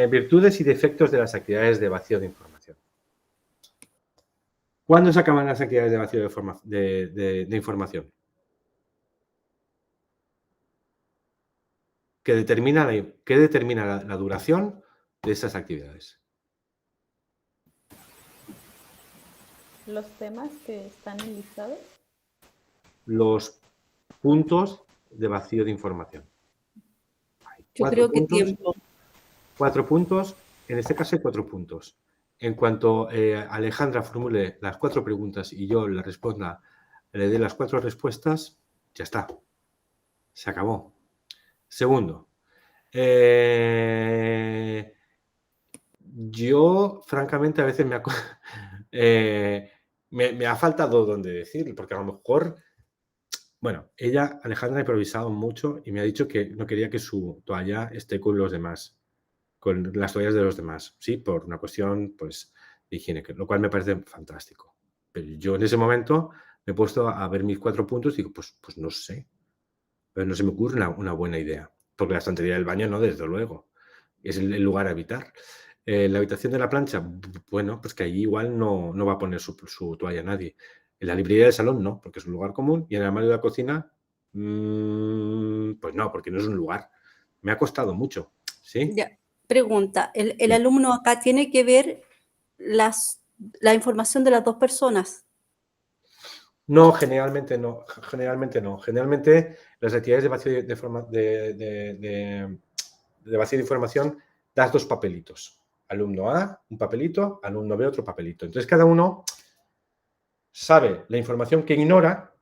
Virtudes y defectos de las actividades de vacío de información. ¿Cuándo se acaban las actividades de vacío de información? ¿Qué determina la duración de esas actividades? Los temas que están enlistados. Los puntos de vacío de información. Yo creo que tiempo. 4 puntos, en este caso hay 4 puntos. En cuanto Alejandra formule las 4 preguntas y yo le responda, le dé las 4 respuestas, ya está. Se acabó. Segundo, yo, francamente, a veces me ha faltado dónde decir, porque a lo mejor, bueno, Alejandra, ha improvisado mucho y me ha dicho que no quería que su toalla esté con los demás, con las toallas de los demás, sí, por una cuestión, pues, de higiene, lo cual me parece fantástico. Pero yo en ese momento me he puesto a ver mis 4 puntos y digo, pues no sé, pero no se me ocurre una buena idea, porque la estantería del baño no, desde luego, es el lugar a evitar. La habitación de la plancha, bueno, pues que allí igual no va a poner su toalla nadie. En la librería del salón no, porque es un lugar común, y en el armario de la cocina, pues no, porque no es un lugar. Me ha costado mucho, ¿sí? Ya. Pregunta, ¿el Sí. alumno acá tiene que ver la información de las 2 personas? No, generalmente no. Generalmente las actividades de vacío de vacío de información das 2 papelitos. Alumno A, un papelito, alumno B, otro papelito. Entonces, cada uno sabe la información que ignora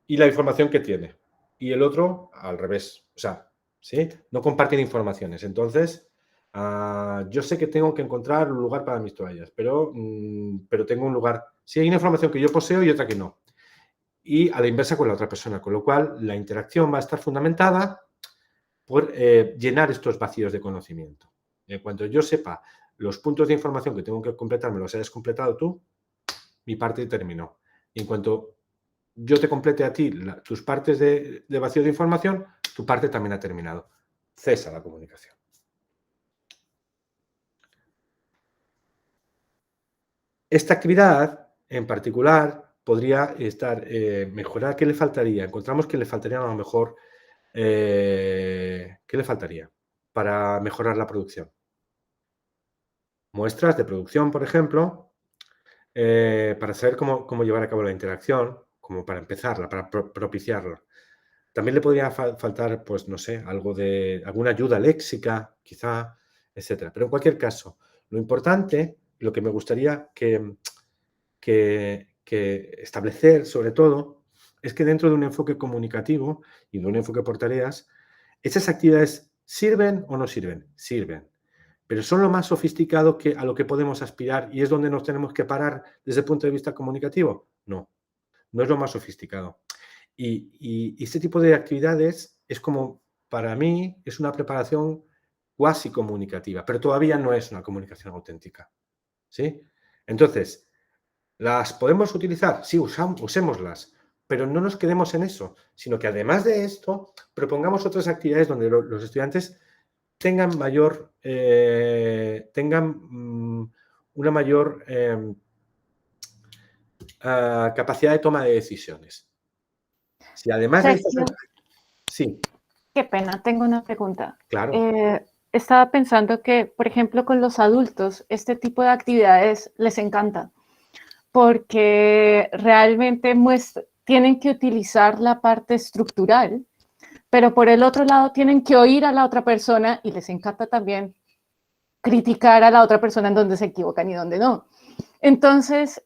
y la información que tiene. Y el otro, al revés. O sea, ¿sí? No comparten informaciones. Entonces, yo sé que tengo que encontrar un lugar para mis toallas, pero tengo un lugar. Sí, hay una información que yo poseo y otra que no. Y a la inversa con la otra persona. Con lo cual, la interacción va a estar fundamentada por llenar estos vacíos de conocimiento. En cuanto yo sepa los puntos de información que tengo que completar, me los hayas completado tú, mi parte terminó. Y en cuanto yo te complete a ti tus partes de vacío de información, tu parte también ha terminado. Cesa la comunicación. Esta actividad, en particular, podría estar mejorar. ¿Qué le faltaría? Encontramos que le faltaría a lo mejor... ¿qué le faltaría para mejorar la producción? Muestras de producción, por ejemplo, para saber cómo llevar a cabo la interacción, como para empezarla, para propiciarla. También le podría faltar, pues no sé, alguna ayuda léxica, quizá, etcétera. Pero en cualquier caso, lo importante, lo que me gustaría que establecer, sobre todo, es que dentro de un enfoque comunicativo y de un enfoque por tareas, ¿esas actividades sirven o no sirven? Sirven. Pero son lo más sofisticado a lo que podemos aspirar y es donde nos tenemos que parar desde el punto de vista comunicativo. No, no es lo más sofisticado. Y este tipo de actividades es como, para mí, es una preparación cuasi comunicativa, pero todavía no es una comunicación auténtica. ¿Sí? Entonces, ¿las podemos utilizar? Sí, usémoslas, pero no nos quedemos en eso, sino que además de esto, propongamos otras actividades donde los estudiantes tengan una mayor capacidad de toma de decisiones. Si además de Sergio, sí, qué pena, tengo una pregunta. claro. Estaba pensando que, por ejemplo, con los adultos, este tipo de actividades les encanta, porque realmente tienen que utilizar la parte estructural, pero por el otro lado tienen que oír a la otra persona y les encanta también criticar a la otra persona en donde se equivocan y donde no. Entonces,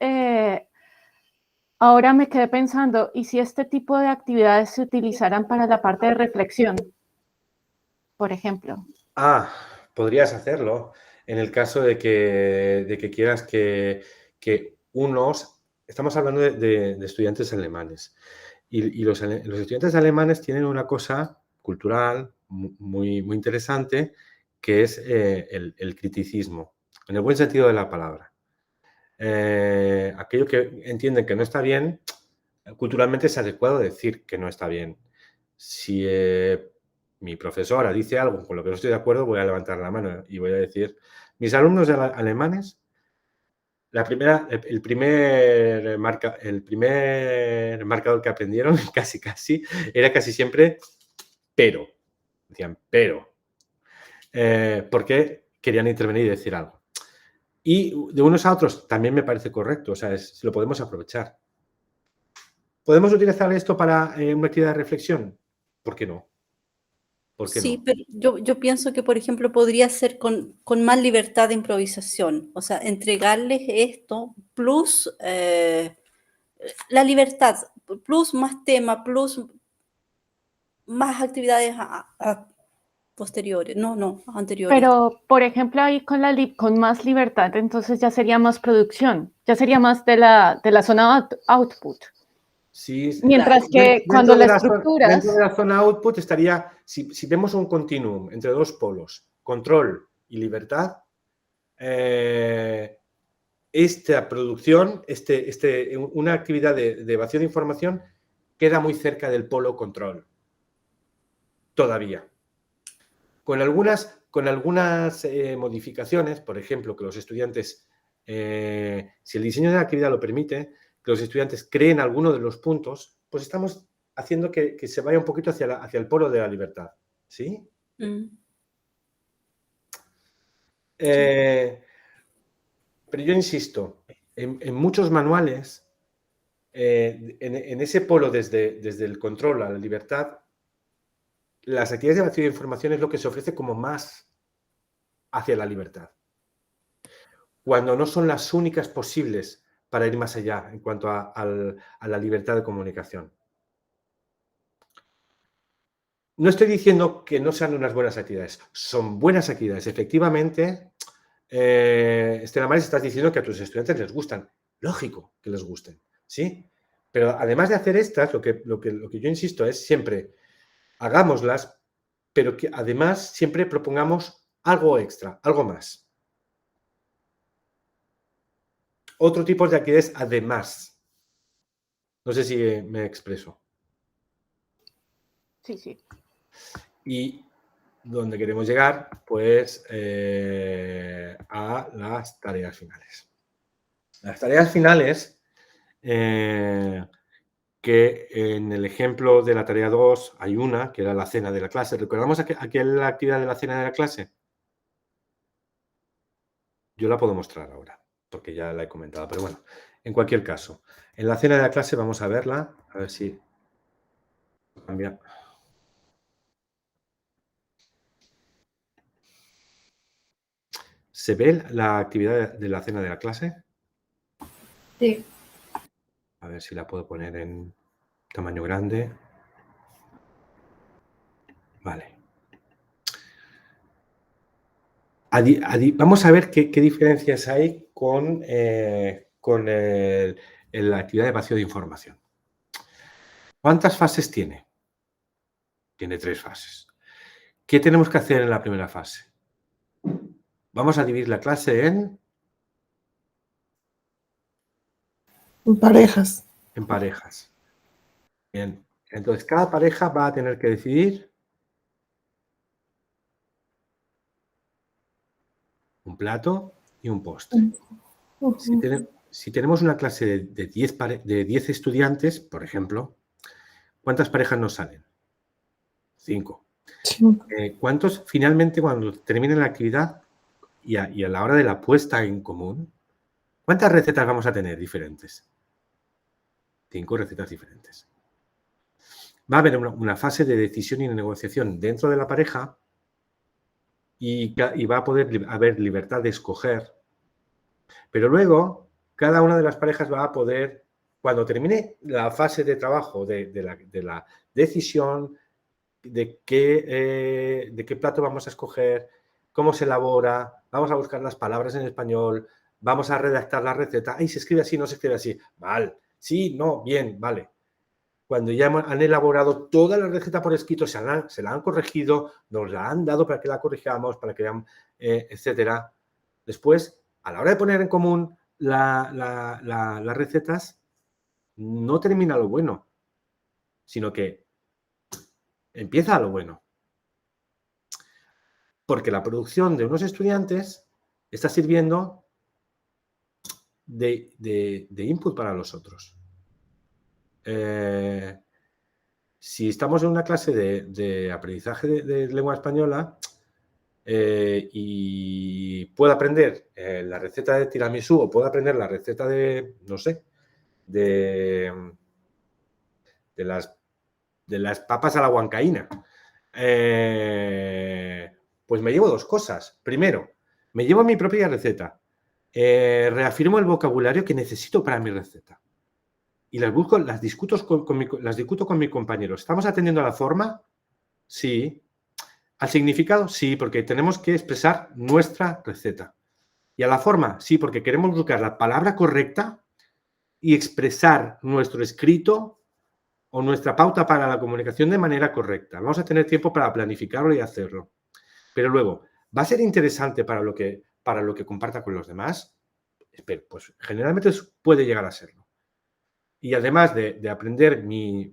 ahora me quedé pensando, ¿y si este tipo de actividades se utilizaran para la parte de reflexión, por ejemplo? Podrías hacerlo en el caso de que quieras que unos... Estamos hablando de estudiantes alemanes. Y los estudiantes alemanes tienen una cosa cultural muy, muy interesante, que es el criticismo, en el buen sentido de la palabra. Aquello que entienden que no está bien, culturalmente es adecuado decir que no está bien. Si mi profesora dice algo con lo que no estoy de acuerdo, voy a levantar la mano y voy a decir, mis alumnos alemanes, el primer marcador que aprendieron, casi, era casi siempre pero. Decían pero. Porque querían intervenir y decir algo. Y de unos a otros también me parece correcto, o sea, lo podemos aprovechar. ¿Podemos utilizar esto para una actividad de reflexión? ¿Por qué no? ¿Por qué Sí, no? pero yo pienso que, por ejemplo, podría ser con más libertad de improvisación. O sea, entregarles esto, plus la libertad, plus más tema, plus más actividades posteriores. No, anteriores. Pero, por ejemplo, ahí con más libertad, entonces ya sería más producción, ya sería más de la zona output. Sí, Mientras que cuando la estructuras... dentro de la zona output estaría, si vemos un continuum entre dos polos, control y libertad, esta producción, una actividad de evasión de información queda muy cerca del polo control. Todavía. Con algunas modificaciones, por ejemplo, que los estudiantes, si el diseño de la actividad lo permite, que los estudiantes creen alguno de los puntos, pues estamos haciendo que se vaya un poquito hacia el polo de la libertad. ¿Sí? Pero yo insisto, en muchos manuales, en ese polo desde el control a la libertad, las actividades de evasión de información es lo que se ofrece como más hacia la libertad, cuando no son las únicas posibles para ir más allá en cuanto a la libertad de comunicación. No estoy diciendo que no sean unas buenas actividades, son buenas actividades. Efectivamente, Estela Maris, estás diciendo que a tus estudiantes les gustan. Lógico que les gusten, ¿sí? Pero además de hacer estas, lo que yo insisto es siempre hagámoslas, pero que además siempre propongamos algo extra, algo más. Otro tipo de actividades además. No sé si me expreso. Sí, sí. Y donde queremos llegar, pues, a las tareas finales. Las tareas finales, que en el ejemplo de la tarea 2 hay una, que era la cena de la clase. ¿Recordamos aquella actividad de la cena de la clase? Yo la puedo mostrar ahora, porque ya la he comentado, pero bueno, en cualquier caso, en la cena de la clase vamos a verla, a ver si cambia. ¿Se ve la actividad de la cena de la clase? Sí. A ver si la puedo poner en tamaño grande. Vale. Vamos a ver qué diferencias hay con la actividad de vacío de información. ¿Cuántas fases tiene? Tiene 3 fases. ¿Qué tenemos que hacer en la primera fase? Vamos a dividir la clase en parejas. En parejas. Bien. Entonces, cada pareja va a tener que decidir un plato y un postre. Si tenemos una clase de 10 estudiantes, por ejemplo, ¿cuántas parejas nos salen? 5. ¿Cuántos finalmente, cuando terminen la actividad y a la hora de la puesta en común, cuántas recetas vamos a tener diferentes? 5 recetas diferentes. Va a haber una fase de decisión y de negociación dentro de la pareja y va a poder haber libertad de escoger, pero luego cada una de las parejas va a poder, cuando termine la fase de trabajo de la decisión, de qué plato vamos a escoger, cómo se elabora, vamos a buscar las palabras en español, vamos a redactar la receta. ¡Ay, se escribe así, no se escribe así! Vale, sí, no, bien, vale. Cuando ya han elaborado toda la receta por escrito, se la han corregido, nos la han dado para que la corrijamos, para que vean, etcétera. Después, a la hora de poner en común las recetas, no termina lo bueno, sino que empieza lo bueno. Porque la producción de unos estudiantes está sirviendo de input para los otros. Si estamos en una clase de aprendizaje de lengua española y puedo aprender la receta de tiramisú o puedo aprender la receta de, no sé, de las papas a la huancaína, pues me llevo 2 cosas. Primero, me llevo mi propia receta. Reafirmo el vocabulario que necesito para mi receta. Y las discuto con mi compañero. ¿Estamos atendiendo a la forma? Sí. ¿Al significado? Sí, porque tenemos que expresar nuestra receta. ¿Y a la forma? Sí, porque queremos buscar la palabra correcta y expresar nuestro escrito o nuestra pauta para la comunicación de manera correcta. Vamos a tener tiempo para planificarlo y hacerlo. Pero luego, ¿va a ser interesante para lo que comparta con los demás? Pues generalmente puede llegar a serlo. Y además de aprender mi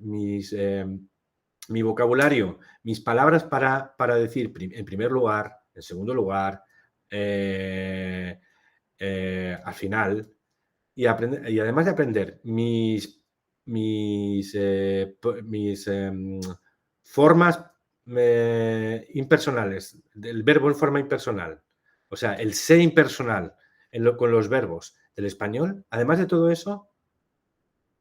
vocabulario, mis palabras para decir en primer lugar, en segundo lugar, al final, y además de aprender mis formas impersonales, del verbo en forma impersonal, o sea, el sé impersonal con los verbos del español, además de todo eso,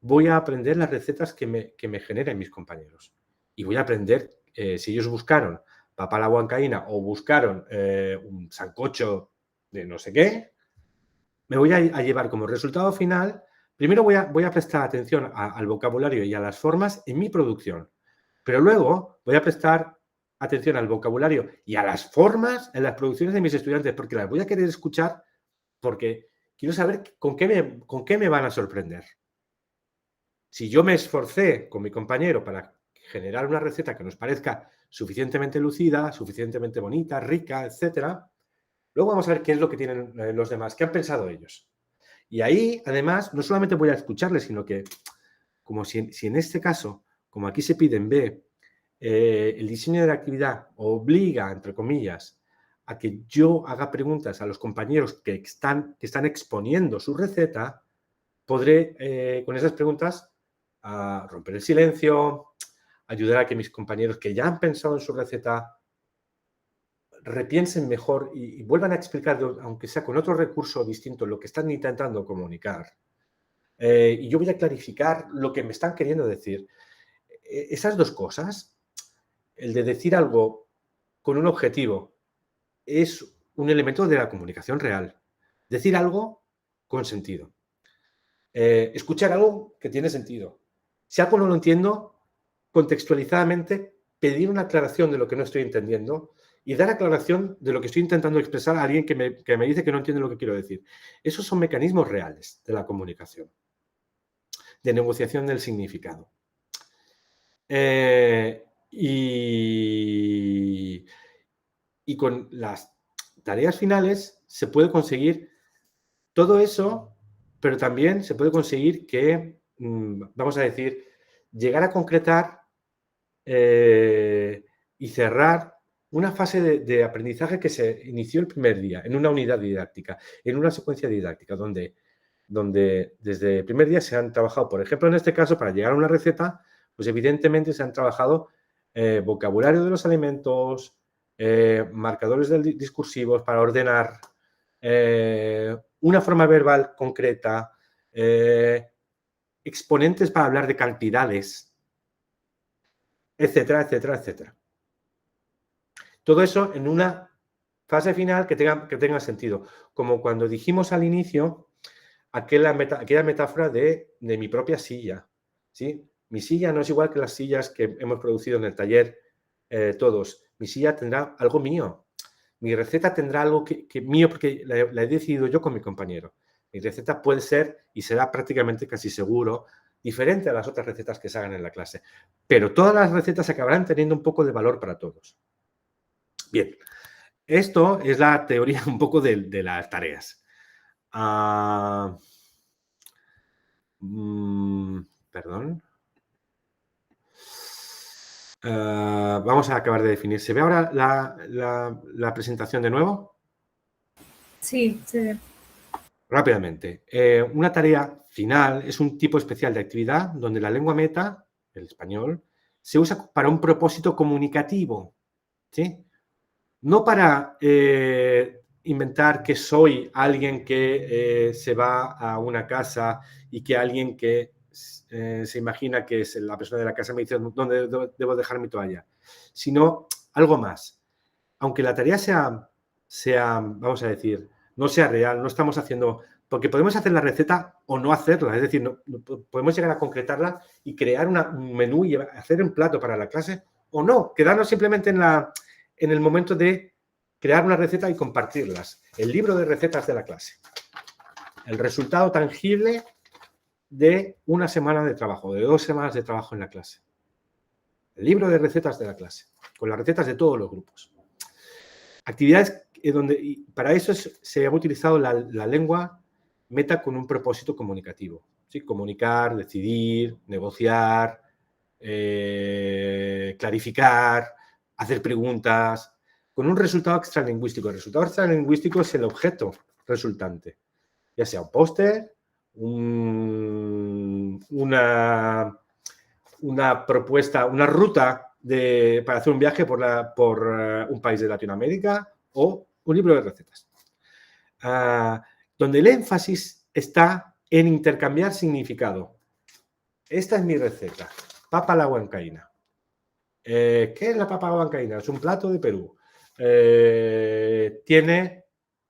voy a aprender las recetas que me generen mis compañeros. Y voy a aprender, si ellos buscaron papa a la huancaína o buscaron un sancocho de no sé qué, me voy a llevar como resultado final. Primero voy a prestar atención al vocabulario y a las formas en mi producción, pero luego voy a prestar atención al vocabulario y a las formas en las producciones de mis estudiantes, porque las voy a querer escuchar, porque quiero saber con qué me van a sorprender. Si yo me esforcé con mi compañero para generar una receta que nos parezca suficientemente lucida, suficientemente bonita, rica, etcétera, luego vamos a ver qué es lo que tienen los demás, qué han pensado ellos. Y ahí, además, no solamente voy a escucharles, sino que, como si en este caso, como aquí se pide en B, el diseño de la actividad obliga, entre comillas, a que yo haga preguntas a los compañeros que están exponiendo su receta, podré, con esas preguntas, a romper el silencio, ayudar a que mis compañeros que ya han pensado en su receta repiensen mejor y vuelvan a explicar, aunque sea con otro recurso distinto, lo que están intentando comunicar. Y yo voy a clarificar lo que me están queriendo decir. Esas 2 cosas, el de decir algo con un objetivo, es un elemento de la comunicación real. Decir algo con sentido. Escuchar algo que tiene sentido. Si algo no lo entiendo, contextualizadamente pedir una aclaración de lo que no estoy entendiendo y dar aclaración de lo que estoy intentando expresar a alguien que me dice que no entiende lo que quiero decir. Esos son mecanismos reales de la comunicación, de negociación del significado. Y con las tareas finales se puede conseguir todo eso, pero también se puede conseguir que, vamos a decir, llegar a concretar y cerrar una fase de aprendizaje que se inició el primer día, en una unidad didáctica, en una secuencia didáctica, donde desde el primer día se han trabajado, por ejemplo, en este caso, para llegar a una receta, pues evidentemente se han trabajado vocabulario de los alimentos, marcadores discursivos para ordenar, una forma verbal concreta, exponentes para hablar de cantidades, etcétera, etcétera, etcétera. Todo eso en una fase final que tenga sentido. Como cuando dijimos al inicio aquella metáfora de mi propia silla, ¿sí? Mi silla no es igual que las sillas que hemos producido en el taller todos. Mi silla tendrá algo mío. Mi receta tendrá algo que mío porque la he decidido yo con mi compañero. Mi receta puede ser, y será prácticamente casi seguro, diferente a las otras recetas que se hagan en la clase. Pero todas las recetas acabarán teniendo un poco de valor para todos. Bien, esto es la teoría un poco de las tareas. Perdón. Vamos a acabar de definir. ¿Se ve ahora la presentación de nuevo? Sí, se ve. Rápidamente. Una tarea final es un tipo especial de actividad donde la lengua meta, el español, se usa para un propósito comunicativo, ¿sí? No para inventar que soy alguien que se va a una casa y que alguien que se imagina que es la persona de la casa me dice dónde debo dejar mi toalla, sino algo más. Aunque la tarea sea, vamos a decir, no sea real, no estamos haciendo... Porque podemos hacer la receta o no hacerla, es decir, no podemos llegar a concretarla y crear un menú y hacer un plato para la clase o no, quedarnos simplemente en el momento de crear una receta y compartirlas. El libro de recetas de la clase. El resultado tangible de una semana de trabajo, de 2 semanas de trabajo en la clase. El libro de recetas de la clase, con las recetas de todos los grupos. Actividades donde, para eso se ha utilizado la lengua meta con un propósito comunicativo. ¿Sí? Comunicar, decidir, negociar, clarificar, hacer preguntas, con un resultado extralingüístico. El resultado extralingüístico es el objeto resultante, ya sea un póster, una propuesta, una ruta para hacer un viaje por un país de Latinoamérica o un libro de recetas. Donde el énfasis está en intercambiar significado. Esta es mi receta, papa a la huancaína. ¿Qué es la papa a la huancaína? Es un plato de Perú. Tiene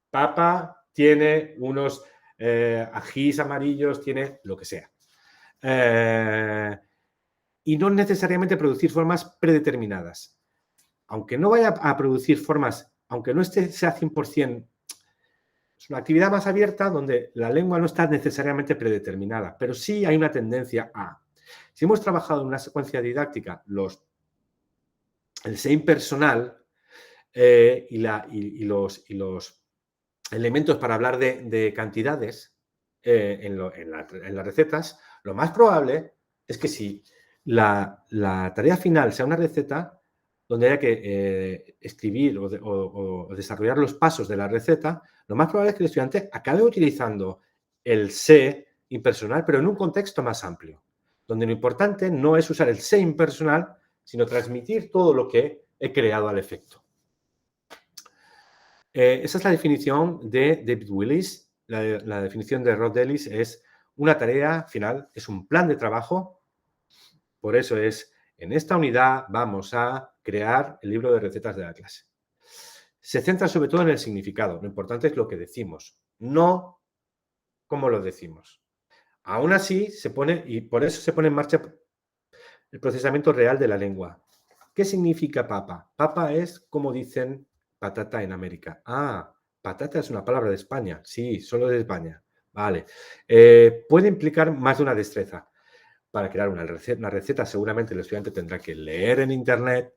papa, tiene unos ajís amarillos, tiene lo que sea. Y no necesariamente producir formas predeterminadas. Aunque no vaya a producir formas, aunque no sea 100%, es una actividad más abierta donde la lengua no está necesariamente predeterminada, pero sí hay una tendencia a. Si hemos trabajado en una secuencia didáctica el ser impersonal y los elementos para hablar de cantidades en las recetas, lo más probable es que si la tarea final sea una receta donde haya que escribir o desarrollar los pasos de la receta, lo más probable es que el estudiante acabe utilizando el sé impersonal, pero en un contexto más amplio, donde lo importante no es usar el sé impersonal, sino transmitir todo lo que he creado al efecto. Esa es la definición de David Willis. La definición de Rod Ellis es una tarea final, es un plan de trabajo. Por eso en esta unidad vamos a crear el libro de recetas de la clase. Se centra sobre todo en el significado. Lo importante es lo que decimos, no cómo lo decimos. Aún así, y por eso se pone en marcha el procesamiento real de la lengua. ¿Qué significa papa? Papa es como dicen patata en América. Patata es una palabra de España. Sí, solo de España. Vale. Puede implicar más de una destreza. Para crear una receta, seguramente el estudiante tendrá que leer en internet,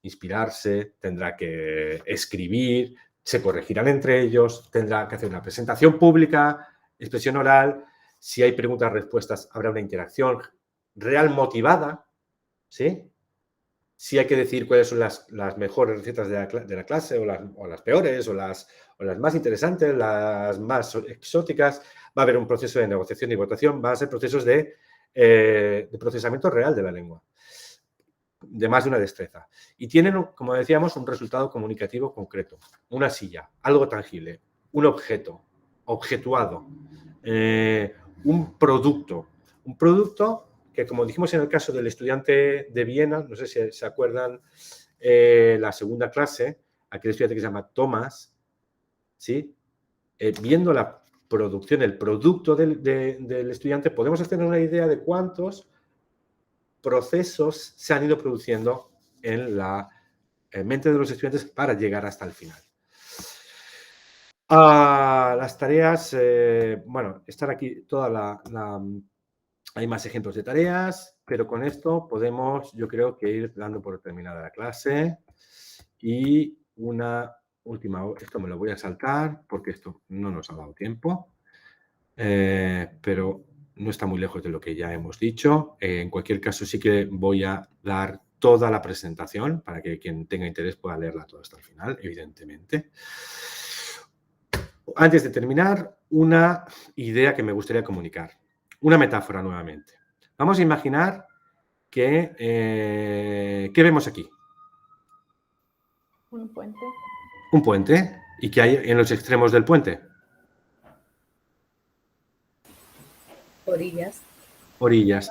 inspirarse, tendrá que escribir, se corregirán entre ellos, tendrá que hacer una presentación pública, expresión oral. Si hay preguntas, respuestas, habrá una interacción real motivada, ¿sí? si hay que decir cuáles son las mejores recetas de la clase o las peores o las más interesantes, las más exóticas. Va a haber un proceso de negociación y votación, va a ser procesos de procesamiento real de la lengua, de más de una destreza. Y tienen, como decíamos, un resultado comunicativo concreto. Una silla, algo tangible, un objeto, objetuado, un producto que, como dijimos en el caso del estudiante de Viena, no sé si se acuerdan, la segunda clase, aquel estudiante que se llama Thomas, ¿sí? Viendo la producción, el producto del estudiante, podemos hacer una idea de cuántos procesos se han ido produciendo en la mente de los estudiantes para llegar hasta el final. Las tareas, bueno, están aquí hay más ejemplos de tareas, pero con esto podemos, yo creo, que ir dando por terminada la clase. Y una última, esto me lo voy a saltar porque esto no nos ha dado tiempo, pero no está muy lejos de lo que ya hemos dicho. En cualquier caso, sí que voy a dar toda la presentación para que quien tenga interés pueda leerla toda hasta el final, evidentemente. Antes de terminar, una idea que me gustaría comunicar. Una metáfora nuevamente. Vamos a imaginar que... ¿qué vemos aquí? Un puente. Un puente. ¿Y qué hay en los extremos del puente? Orillas. Orillas.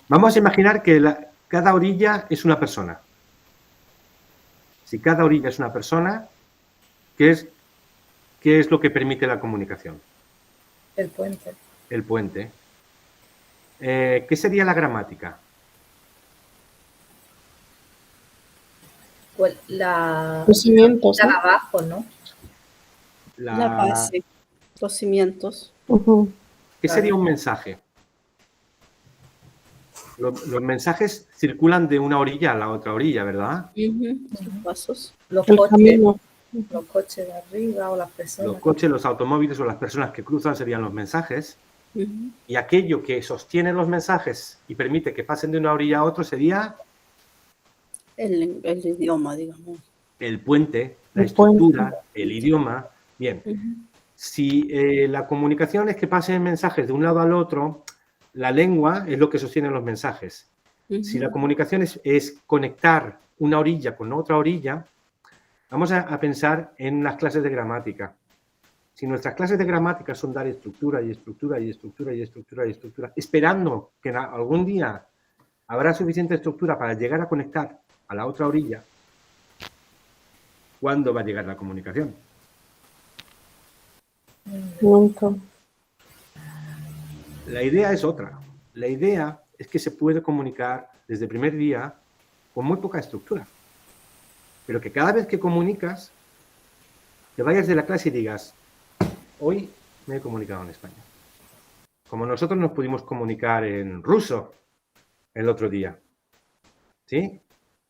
Vamos a imaginar que cada orilla es una persona. Si cada orilla es una persona, ¿qué es lo que permite la comunicación? El puente. El puente. ¿Qué sería la gramática? Pues la Los cimientos, ¿no? abajo, ¿no? La base, los cimientos. ¿Qué sería un mensaje? Los mensajes circulan de una orilla a la otra orilla, ¿verdad? Los pasos. Los El coches, camino. los coches de arriba o las personas. Los coches, los automóviles o las personas que cruzan serían los mensajes. Y aquello que sostiene los mensajes y permite que pasen de una orilla a otra sería El idioma, digamos. el puente, la El estructura, puente. el idioma. Bien, si la comunicación es que pasen mensajes de un lado al otro, la lengua es lo que sostiene los mensajes. Si la comunicación es conectar una orilla con otra orilla, vamos a pensar en las clases de gramática. Si nuestras clases de gramática son dar estructura y estructura y estructura y estructura y estructura, esperando que algún día habrá suficiente estructura para llegar a conectar a la otra orilla, ¿cuándo va a llegar la comunicación? Nunca. La idea es otra. La idea es que se puede comunicar desde el primer día con muy poca estructura. Pero que cada vez que comunicas, te vayas de la clase y digas, hoy me he comunicado en español. Como nosotros nos pudimos comunicar en ruso el otro día. ¿Sí?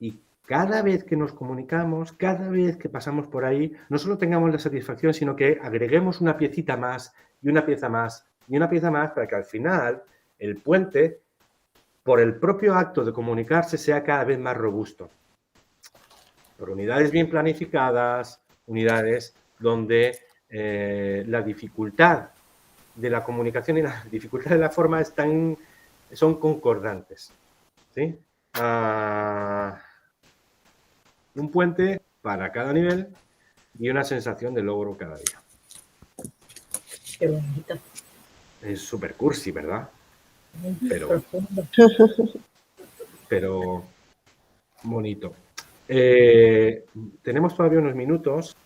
Y cada vez que nos comunicamos, cada vez que pasamos por ahí, no solo tengamos la satisfacción, sino que agreguemos una piecita más y una pieza más y una pieza más para que al final el puente, por el propio acto de comunicarse, sea cada vez más robusto. Por unidades bien planificadas, unidades donde la dificultad de la comunicación y la dificultad de la forma son concordantes. ¿Sí? Un puente para cada nivel y una sensación de logro cada día. Qué bonito. Es súper cursi, ¿verdad? Profundo. Pero bonito. Tenemos todavía unos minutos,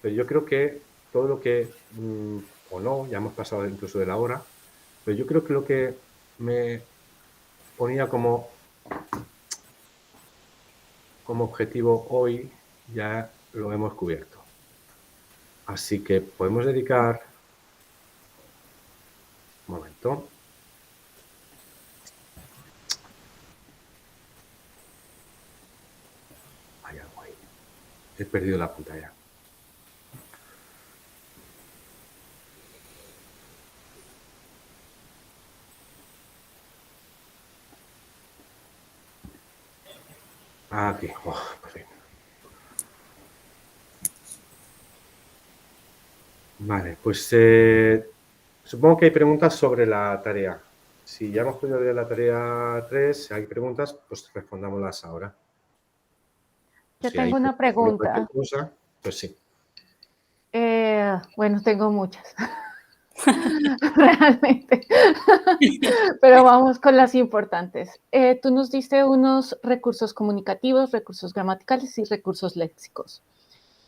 pero yo creo que todo lo que, o no, ya hemos pasado incluso de la hora, pero yo creo que lo que me ponía como objetivo hoy ya lo hemos cubierto. Así que podemos dedicar... Un momento. Hay algo ahí. He perdido la pantalla. Aquí. Oh, por fin. Vale, pues supongo que hay preguntas sobre la tarea. Si ya hemos podido ver la tarea 3, si hay preguntas, pues respondámoslas ahora. Yo Si hay tengo una sobre cualquier pregunta. cosa, pues sí. Bueno, tengo muchas. Realmente. Pero vamos con las importantes. Tú nos diste unos recursos comunicativos, recursos gramaticales y recursos léxicos.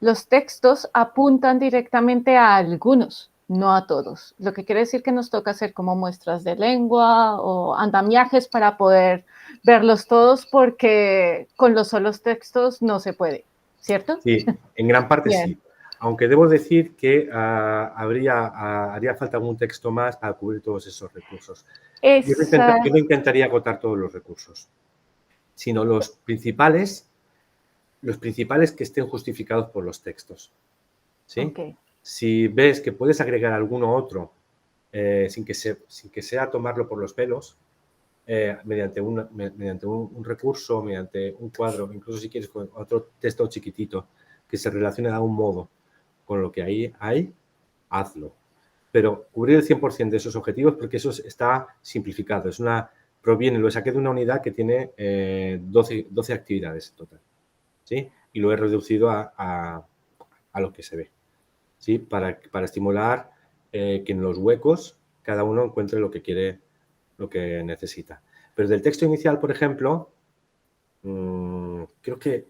Los textos apuntan directamente a algunos, no a todos. Lo que quiere decir que nos toca hacer como muestras de lengua o andamiajes para poder verlos todos, porque con los solos textos no se puede, ¿cierto? Sí, en gran parte Bien. sí. Aunque debo decir que haría falta algún texto más para cubrir todos esos recursos. Yo no intentaría agotar todos los recursos, sino los principales que estén justificados por los textos. ¿Sí? Okay. Si ves que puedes agregar alguno otro sin que sea tomarlo por los pelos, mediante un recurso, mediante un cuadro, incluso si quieres con otro texto chiquitito que se relacione de algún modo con lo que ahí hay, hazlo. Pero cubrir el 100% de esos objetivos, porque eso está simplificado. Lo saqué de una unidad que tiene 12 actividades en total. ¿Sí? Y lo he reducido a lo que se ve. ¿Sí? Para estimular que en los huecos cada uno encuentre lo que quiere, lo que necesita. Pero del texto inicial, por ejemplo, creo que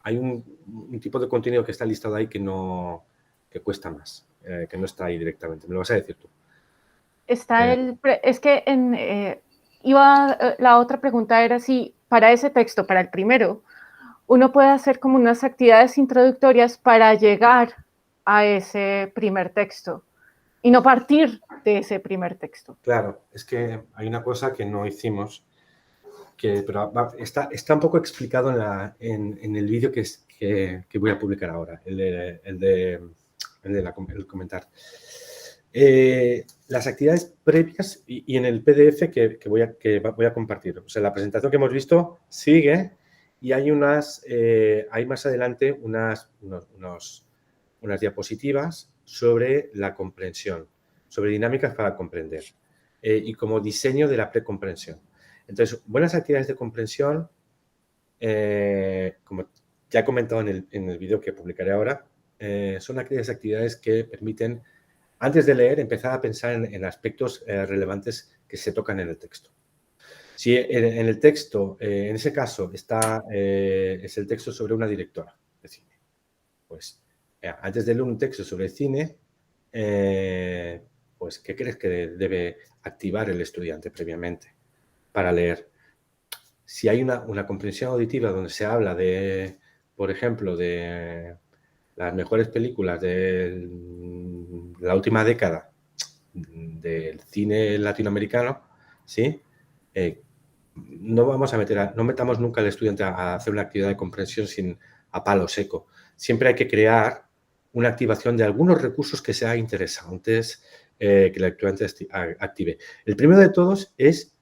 hay un tipo de contenido que está listado ahí que cuesta más, que no está ahí directamente. Me lo vas a decir tú. Es que la otra pregunta era si para ese texto, para el primero, uno puede hacer como unas actividades introductorias para llegar a ese primer texto y no partir de ese primer texto. Claro, es que hay una cosa que no hicimos, pero está un poco explicado en el vídeo que voy a publicar ahora, el comentar. Las actividades previas y en el PDF que voy a compartir. O sea, la presentación que hemos visto sigue y hay hay más adelante unas diapositivas sobre la comprensión, sobre dinámicas para comprender y como diseño de la precomprensión. Entonces, buenas actividades de comprensión, como ya he comentado en el vídeo que publicaré ahora, son aquellas actividades que permiten, antes de leer, empezar a pensar en aspectos relevantes que se tocan en el texto. Si en el texto, en ese caso, es el texto sobre una directora de cine, pues antes de leer un texto sobre cine, pues ¿qué crees que debe activar el estudiante previamente para leer? Si hay una comprensión auditiva donde se habla de, por ejemplo, de las mejores películas de la última década del cine latinoamericano, ¿sí? No metamos nunca al estudiante a hacer una actividad de comprensión a palo seco. Siempre hay que crear una activación de algunos recursos que sean interesantes que el estudiante active. El primero de todos es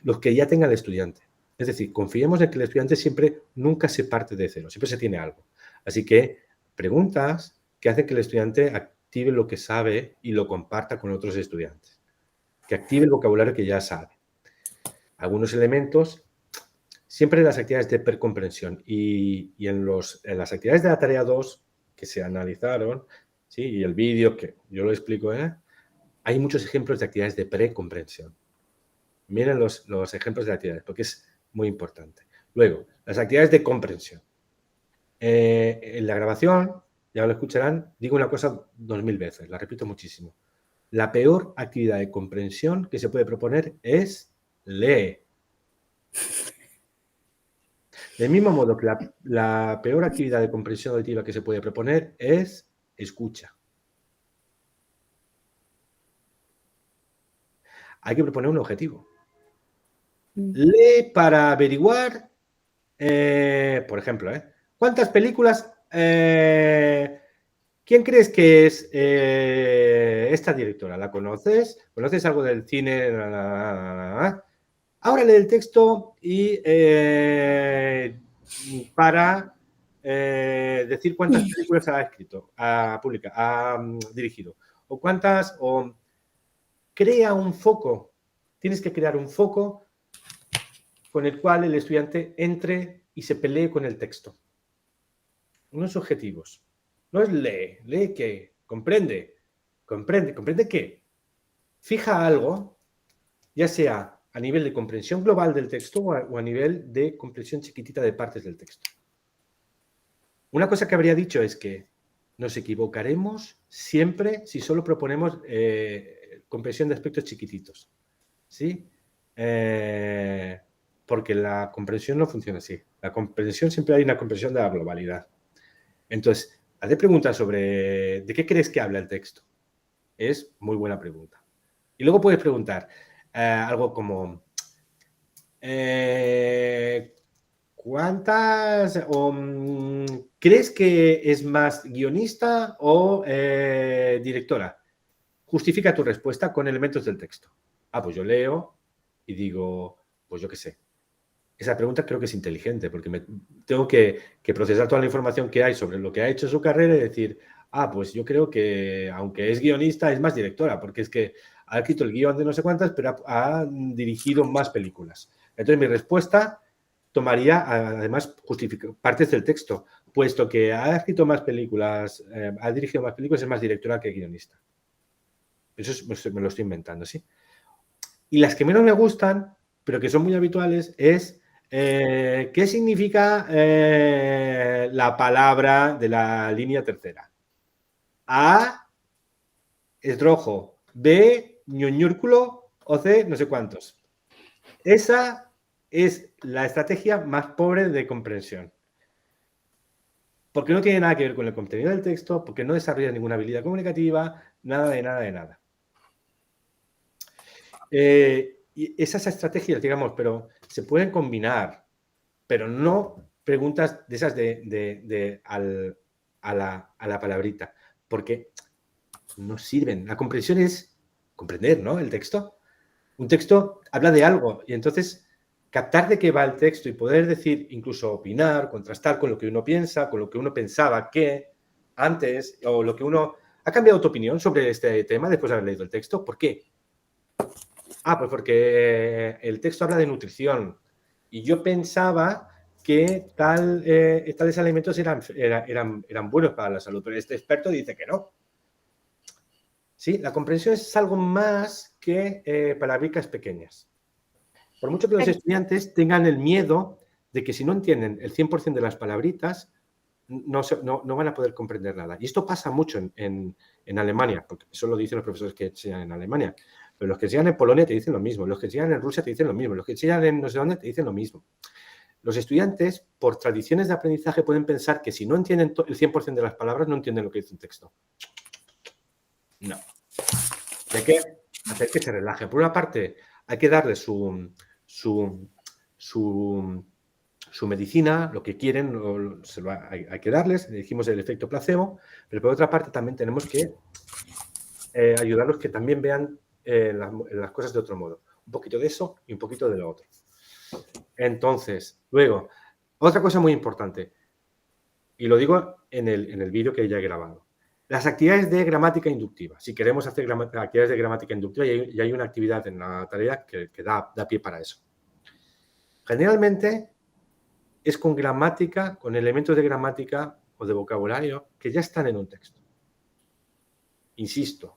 los que ya tenga el estudiante. Es decir, confiemos en que el estudiante nunca se parte de cero, siempre se tiene algo. Así que preguntas que hacen que el estudiante active lo que sabe y lo comparta con otros estudiantes. Que active el vocabulario que ya sabe. Algunos elementos, siempre en las actividades de precomprensión y en las actividades de la tarea 2 que se analizaron, ¿sí? Y el vídeo que yo lo explico, hay muchos ejemplos de actividades de precomprensión. Miren los ejemplos de actividades, porque es muy importante. Luego, las actividades de comprensión. En la grabación, ya lo escucharán, digo una cosa 2000 veces, la repito muchísimo. La peor actividad de comprensión que se puede proponer es lee. Del mismo modo que la peor actividad de comprensión auditiva que se puede proponer es escucha. Hay que proponer un objetivo. Lee para averiguar, por ejemplo, ¿cuántas películas? ¿Quién crees que es esta directora? ¿La conoces? ¿Conoces algo del cine? Ahora lee el texto y para decir cuántas películas ha escrito, ha dirigido, o cuántas, o crea un foco. Tienes que crear un foco con el cual el estudiante entre y se pelee con el texto. Unos objetivos. No es lee qué, comprende qué. Fija algo, ya sea a nivel de comprensión global del texto o a nivel de comprensión chiquitita de partes del texto. Una cosa que habría dicho es que nos equivocaremos siempre si solo proponemos comprensión de aspectos chiquititos, ¿sí? Porque la comprensión no funciona así. La comprensión siempre hay una comprensión de la globalidad. Entonces, hazte preguntas sobre ¿de qué crees que habla el texto? Es muy buena pregunta. Y luego puedes preguntar algo como ¿cuántas crees que es más guionista o directora? Justifica tu respuesta con elementos del texto. Pues yo leo y digo, pues yo qué sé. Esa pregunta creo que es inteligente porque tengo que procesar toda la información que hay sobre lo que ha hecho su carrera y decir, pues yo creo que aunque es guionista es más directora porque es que ha escrito el guión de no sé cuántas pero ha dirigido más películas. Entonces mi respuesta tomaría además partes del texto, puesto que ha escrito más películas, ha dirigido más películas, es más directora que guionista. Eso me lo estoy inventando, ¿sí? Y las que menos me gustan, pero que son muy habituales, es ¿qué significa la palabra de la línea tercera? A es rojo, B ñoñúrculo o C no sé cuántos. Esa es la estrategia más pobre de comprensión. Porque no tiene nada que ver con el contenido del texto, porque no desarrolla ninguna habilidad comunicativa, nada de nada. Y esas estrategias, digamos, pero se pueden combinar, pero no preguntas de esas a la palabrita, porque no sirven. La comprensión es comprender, ¿no? El texto. Un texto habla de algo y entonces captar de qué va el texto y poder decir, incluso opinar, contrastar con lo que uno piensa, con lo que uno pensaba que antes, o lo que uno ha cambiado tu opinión sobre este tema después de haber leído el texto. ¿Por qué? Pues porque el texto habla de nutrición y yo pensaba que tales alimentos eran buenos para la salud, pero este experto dice que no. ¿Sí? La comprensión es algo más que palabricas pequeñas. Por mucho que los estudiantes tengan el miedo de que si no entienden el 100% de las palabritas, no van a poder comprender nada. Y esto pasa mucho en Alemania, porque eso lo dicen los profesores que enseñan en Alemania. Pero los que enseñan en Polonia te dicen lo mismo, los que enseñan en Rusia te dicen lo mismo, los que enseñan en no sé dónde te dicen lo mismo. Los estudiantes, por tradiciones de aprendizaje, pueden pensar que si no entienden el 100% de las palabras, no entienden lo que dice un texto. No. Hay que hacer que se relaje. Por una parte, hay que darle su medicina, lo que quieren, hay que darles, dijimos el efecto placebo, pero por otra parte también tenemos que ayudarlos que también vean las cosas de otro modo. Un poquito de eso y un poquito de lo otro. Entonces, luego, otra cosa muy importante, y lo digo en el vídeo que ya he grabado. Las actividades de gramática inductiva. Si queremos hacer actividades de gramática inductiva, ya hay una actividad en la tarea que da pie para eso. Generalmente es con gramática, con elementos de gramática o de vocabulario que ya están en un texto. Insisto,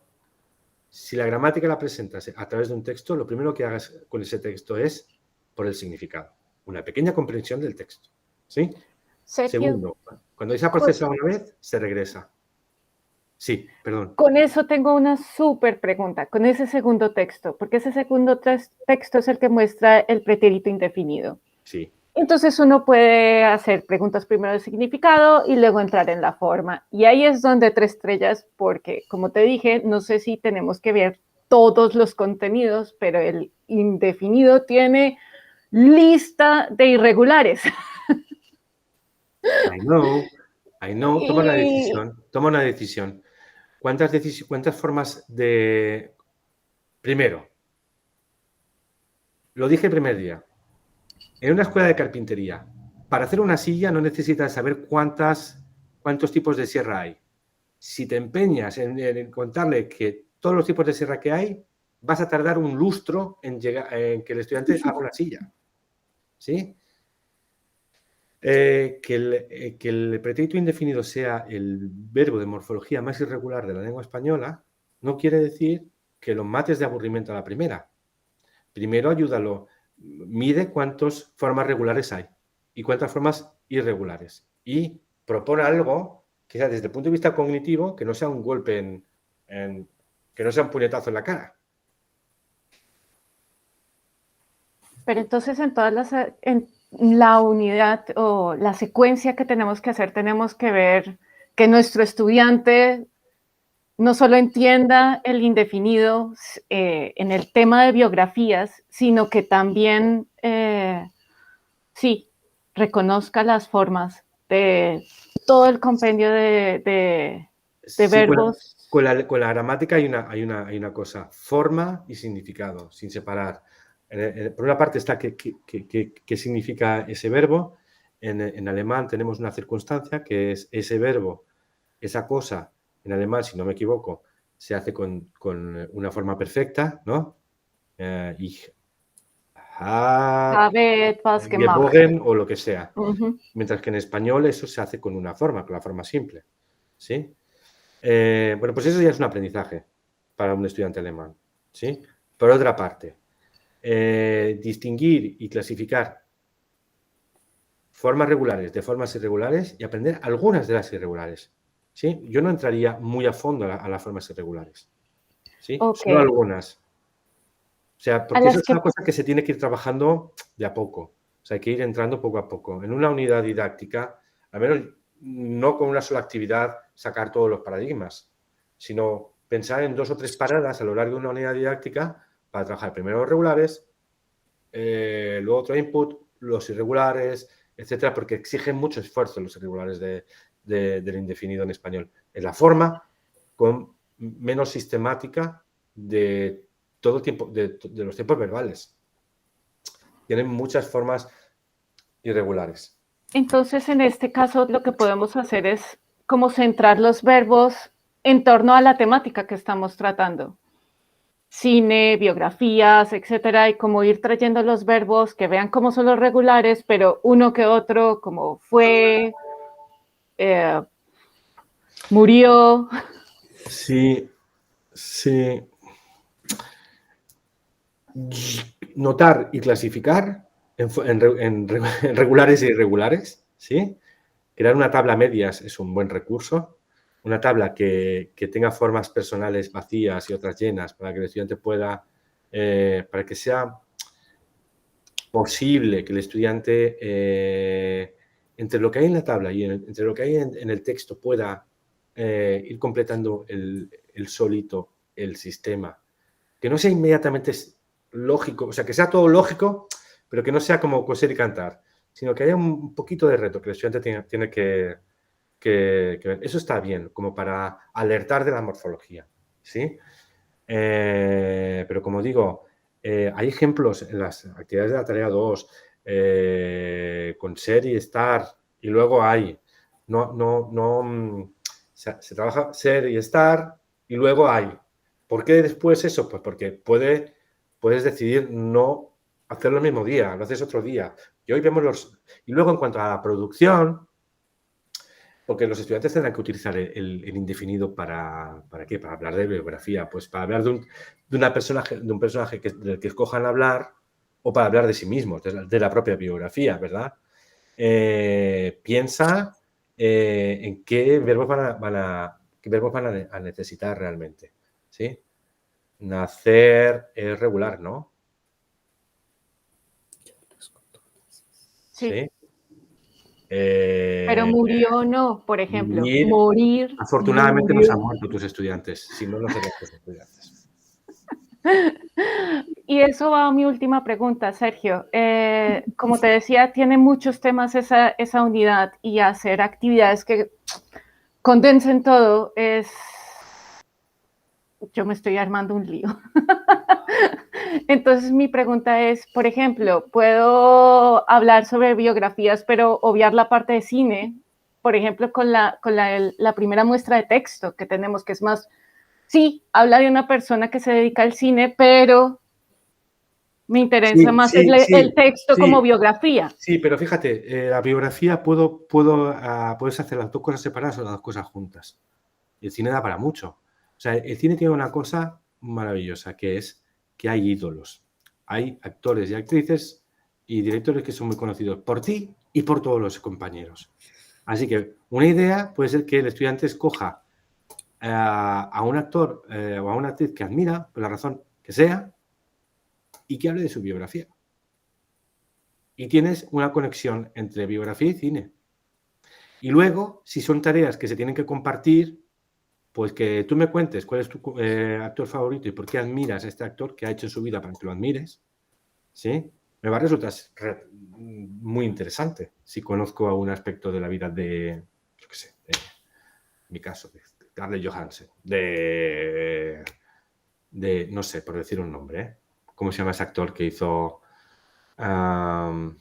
si la gramática la presentas a través de un texto, lo primero que hagas con ese texto es por el significado. Una pequeña comprensión del texto. ¿Sí? Segundo, cuando ya se ha procesado una vez, se regresa. Sí, perdón. Con eso tengo una súper pregunta, con ese segundo texto, porque ese segundo texto es el que muestra el pretérito indefinido. Sí. Entonces uno puede hacer preguntas primero de significado y luego entrar en la forma. Y ahí es donde 3 estrellas, porque como te dije, no sé si tenemos que ver todos los contenidos, pero el indefinido tiene lista de irregulares. I know. Toma una decisión. ¿Cuántas formas de...? Primero, lo dije el primer día. En una escuela de carpintería, para hacer una silla no necesitas saber cuántos tipos de sierra hay. Si te empeñas en contarle que todos los tipos de sierra que hay, vas a tardar un lustro en que el estudiante haga una silla. ¿Sí? Que el pretérito indefinido sea el verbo de morfología más irregular de la lengua española no quiere decir que lo mates de aburrimiento a la primera. Primero ayúdalo, mide cuántas formas regulares hay y cuántas formas irregulares. Y propone algo que sea desde el punto de vista cognitivo, que no sea un golpe que no sea un puñetazo en la cara. Pero entonces en la unidad o la secuencia que tenemos que hacer, tenemos que ver que nuestro estudiante no solo entienda el indefinido en el tema de biografías, sino que también, sí, reconozca las formas de todo el compendio de Sí, verbos. Con la gramática hay una cosa, forma y significado, sin separar. Por una parte está qué significa ese verbo. En alemán tenemos una circunstancia que es ese verbo, esa cosa, en alemán, si no me equivoco, se hace con una forma perfecta, ¿no? Ich Habe etwas gemacht. geboren o lo que sea. Uh-huh. Mientras que en español eso se hace con una forma, con la forma simple, ¿sí? Bueno, pues eso ya es un aprendizaje para un estudiante alemán, ¿sí? Por otra parte, distinguir y clasificar formas regulares de formas irregulares y aprender algunas de las irregulares, ¿sí? Yo no entraría muy a fondo a las formas irregulares, ¿sí? Okay. Solo algunas. O sea, porque eso es una cosa que se tiene que ir trabajando de a poco. O sea, hay que ir entrando poco a poco. En una unidad didáctica, al menos no con una sola actividad sacar todos los paradigmas, sino pensar en 2 o 3 paradas a lo largo de una unidad didáctica para trabajar primero los regulares, luego otro input, los irregulares, etcétera, porque exigen mucho esfuerzo los irregulares del indefinido en español. En la forma, con menos sistemática de todo el tiempo, de los tiempos verbales. Tienen muchas formas irregulares. Entonces, en este caso, lo que podemos hacer es como centrar los verbos en torno a la temática que estamos tratando. Cine, biografías, etcétera, y como ir trayendo los verbos que vean cómo son los regulares, pero uno que otro, como fue, murió. Sí, sí. Notar y clasificar en regulares e irregulares, ¿sí? Crear una tabla medias es un buen recurso. Una tabla que tenga formas personales vacías y otras llenas para que el estudiante pueda, para que sea posible que el estudiante, entre lo que hay en la tabla y entre lo que hay en el texto, pueda ir completando el solito el sistema. Que no sea inmediatamente lógico, o sea, que sea todo lógico, pero que no sea como coser y cantar, sino que haya un poquito de reto que el estudiante tiene que ver. Eso está bien, como para alertar de la morfología, ¿sí? Pero como digo, hay ejemplos en las actividades de la tarea 2, con ser y estar, y luego hay, se trabaja ser y estar, y luego hay. ¿Por qué después eso? Pues porque puedes decidir no hacerlo el mismo día, lo haces otro día. Y hoy vemos y luego en cuanto a la producción, porque los estudiantes tendrán que utilizar el indefinido ¿para qué? Para hablar de biografía, pues para hablar de un personaje del que escojan hablar o para hablar de sí mismos, de la propia biografía, ¿verdad? Piensa en qué verbos van a necesitar realmente, ¿sí? Nacer es regular, ¿no? Sí. ¿Sí? Pero murió no, por ejemplo. Morir. Afortunadamente no se han muerto tus estudiantes, si no, no serían tus estudiantes. Y eso va a mi última pregunta, Sergio. Como te decía, tiene muchos temas esa unidad y hacer actividades que condensen todo es... Yo me estoy armando un lío. Entonces mi pregunta es, por ejemplo, ¿puedo hablar sobre biografías pero obviar la parte de cine? Por ejemplo, con la primera muestra de texto que tenemos, que es más, sí, habla de una persona que se dedica al cine, pero me interesa más el texto como biografía. Sí, pero fíjate, la biografía puedes hacer las dos cosas separadas o las dos cosas juntas. Y el cine da para mucho. O sea, el cine tiene una cosa maravillosa, que es que hay ídolos. Hay actores y actrices y directores que son muy conocidos por ti y por todos los compañeros. Así que una idea puede ser que el estudiante escoja a un actor o a una actriz que admira, por la razón que sea, y que hable de su biografía. Y tienes una conexión entre biografía y cine. Y luego, si son tareas que se tienen que compartir, pues que tú me cuentes cuál es tu actor favorito y por qué admiras a este actor que ha hecho en su vida para que lo admires, ¿sí? Me va a resultar muy interesante si conozco a un aspecto de la vida de, yo qué sé, en mi caso, de Scarlett Johansson, de no sé, por decir un nombre, ¿eh? ¿Cómo se llama ese actor que hizo, no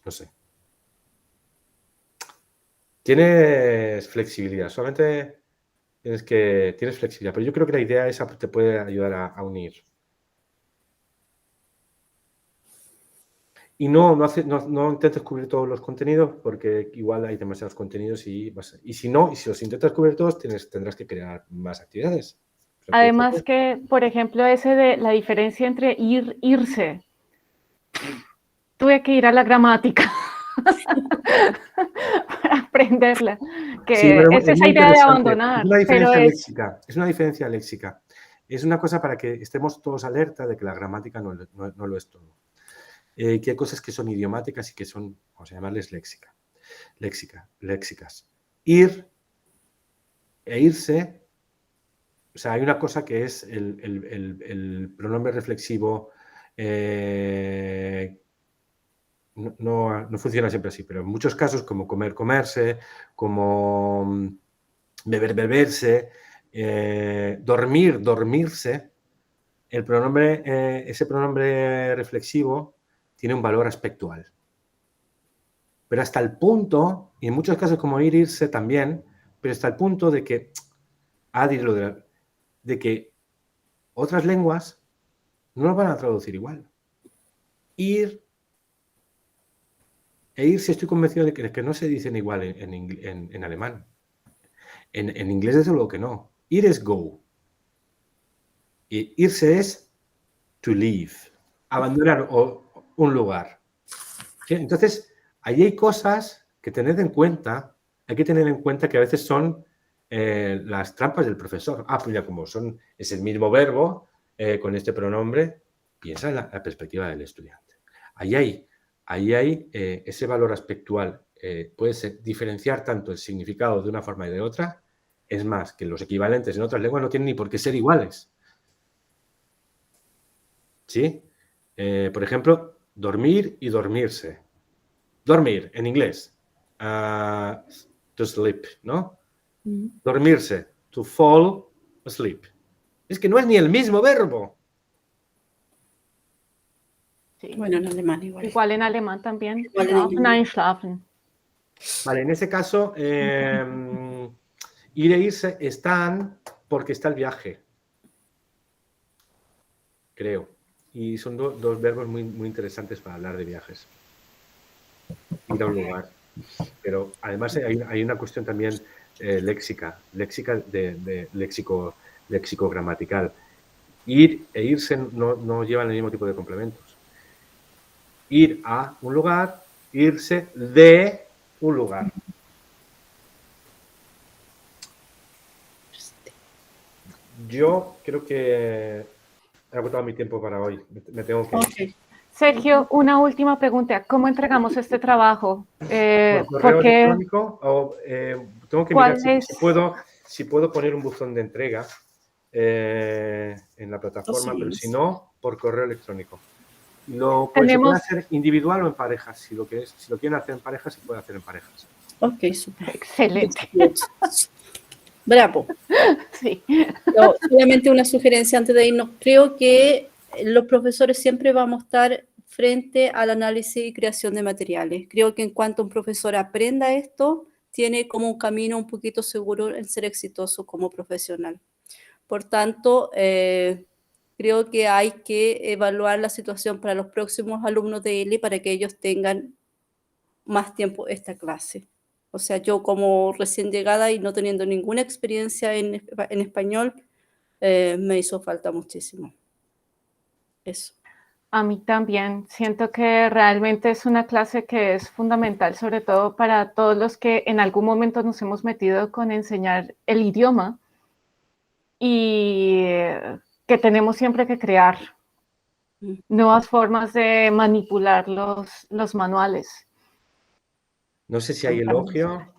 sé? Tienes flexibilidad, solamente tienes flexibilidad, pero yo creo que la idea esa te puede ayudar a unir. Y no intentes cubrir todos los contenidos porque igual hay demasiados contenidos y si los intentas cubrir todos tendrás que crear más actividades. Además que, por ejemplo, ese de la diferencia entre irse. Tuve que ir a la gramática para aprenderla. Que sí, es esa idea de abandonar. Es una diferencia léxica. Es una cosa para que estemos todos alerta de que la gramática no lo es todo. Que hay cosas que son idiomáticas y que son, vamos a llamarles léxicas. Ir e irse, o sea, hay una cosa que es el pronombre reflexivo, no funciona siempre así, pero en muchos casos como comer, comerse, como beber, beberse, dormir, dormirse, ese pronombre reflexivo tiene un valor aspectual. Pero hasta el punto, y en muchos casos como ir, irse también, pero hasta el punto de que, de que otras lenguas no lo van a traducir igual. Ir e irse, estoy convencido de que no se dicen igual en alemán. En inglés desde luego que no. Ir es go. Y irse es to leave. Abandonar un lugar. ¿Sí? Entonces, ahí hay cosas que tened en cuenta. Hay que tener en cuenta que a veces son las trampas del profesor. Pues ya como es el mismo verbo con este pronombre, piensa en la perspectiva del estudiante. Ahí hay ese valor aspectual. Puede diferenciar tanto el significado de una forma y de otra. Es más, que los equivalentes en otras lenguas no tienen ni por qué ser iguales. ¿Sí? Por ejemplo, dormir y dormirse. Dormir, en inglés. To sleep, ¿no? Dormirse. To fall asleep. Es que no es ni el mismo verbo. Sí. Bueno, en alemán igual. Igual en alemán también. Igual en alemán. Einschlafen. Vale, en ese caso, ir e irse están porque está el viaje. Creo. Y son dos verbos muy, muy interesantes para hablar de viajes. Ir a un lugar. Pero además hay una cuestión también léxica de léxico gramatical. Ir e irse no llevan el mismo tipo de complementos. Ir a un lugar, irse de un lugar. Yo creo que he agotado mi tiempo para hoy. Me tengo que ir. Okay. Sergio, una última pregunta. ¿Cómo entregamos este trabajo? ¿Por correo electrónico? Tengo que mirar si puedo poner un buzón de entrega en la plataforma, pero si no, por correo electrónico. Se puede hacer individual o en parejas. Si lo quieren hacer en parejas, se puede hacer en parejas. Ok, súper. Excelente. Bravo. Sí. No, solamente una sugerencia antes de irnos. Creo que los profesores siempre vamos a estar frente al análisis y creación de materiales. Creo que en cuanto un profesor aprenda esto, tiene como un camino un poquito seguro en ser exitoso como profesional. Por tanto, creo que hay que evaluar la situación para los próximos alumnos de ELE para que ellos tengan más tiempo esta clase. O sea, yo como recién llegada y no teniendo ninguna experiencia en español, me hizo falta muchísimo. Eso. A mí también. Siento que realmente es una clase que es fundamental, sobre todo para todos los que en algún momento nos hemos metido con enseñar el idioma y que tenemos siempre que crear nuevas formas de manipular los manuales. No sé si hay elogio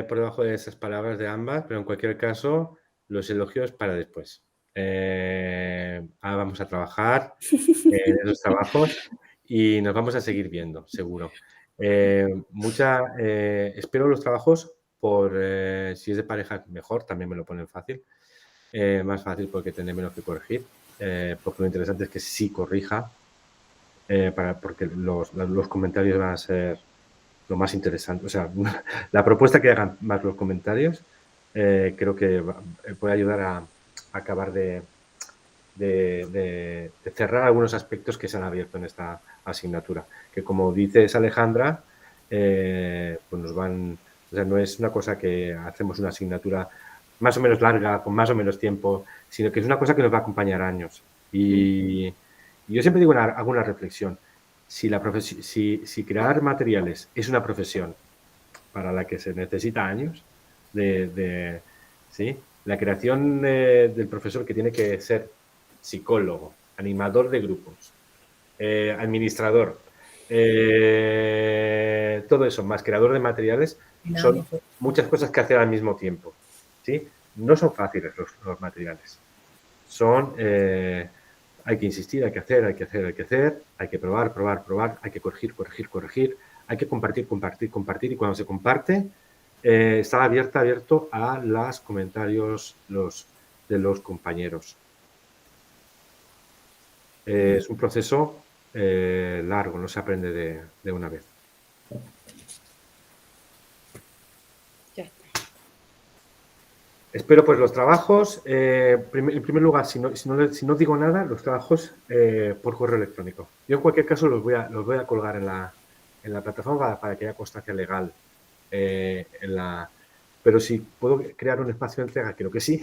por debajo de esas palabras de ambas, pero en cualquier caso, los elogios para después. Ahora vamos a trabajar en esos trabajos y nos vamos a seguir viendo, seguro. Espero los trabajos si es de pareja, mejor, también me lo ponen fácil. Más fácil porque tendré menos que corregir. Porque lo interesante es que sí corrija, porque los comentarios van a ser lo más interesante. O sea, la propuesta que hagan más los comentarios creo que puede ayudar a acabar de cerrar algunos aspectos que se han abierto en esta asignatura. Que como dices, Alejandra, pues nos van... O sea, no es una cosa que hacemos una asignatura más o menos larga, con más o menos tiempo, sino que es una cosa que nos va a acompañar años. Y yo siempre digo hago una reflexión. Si crear materiales es una profesión para la que se necesita años, ¿sí? La creación del profesor que tiene que ser psicólogo, animador de grupos, administrador, todo eso, más creador de materiales, son muchas cosas que hacer al mismo tiempo, ¿sí? No son fáciles los materiales. Hay que insistir, hay que hacer, hay que probar, hay que corregir, hay que compartir, y cuando se comparte, está abierto a los comentarios de los compañeros. Es un proceso largo, no se aprende de una vez. Ya está. Espero pues los trabajos, en primer lugar, si no digo nada, los trabajos por correo electrónico. Yo en cualquier caso los voy a colgar en la plataforma para que haya constancia legal. Pero si puedo crear un espacio de entrega, creo que sí,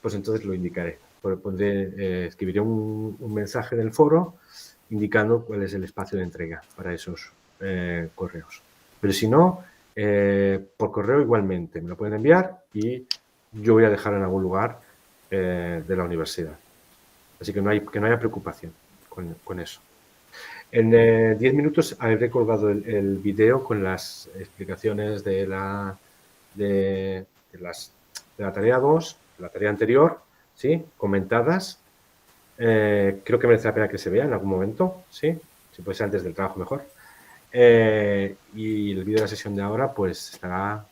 pues entonces lo indicaré. Escribiré un mensaje en el foro indicando cuál es el espacio de entrega para esos correos. Pero si no, por correo igualmente me lo pueden enviar y yo voy a dejar en algún lugar de la universidad. Así que no haya preocupación con eso. En 10 minutos habré colgado el vídeo con las explicaciones de la tarea 2, la tarea anterior, ¿sí? Comentadas. Creo que merece la pena que se vea en algún momento, ¿sí? Si puede ser antes del trabajo, mejor. Y el vídeo de la sesión de ahora, pues estará,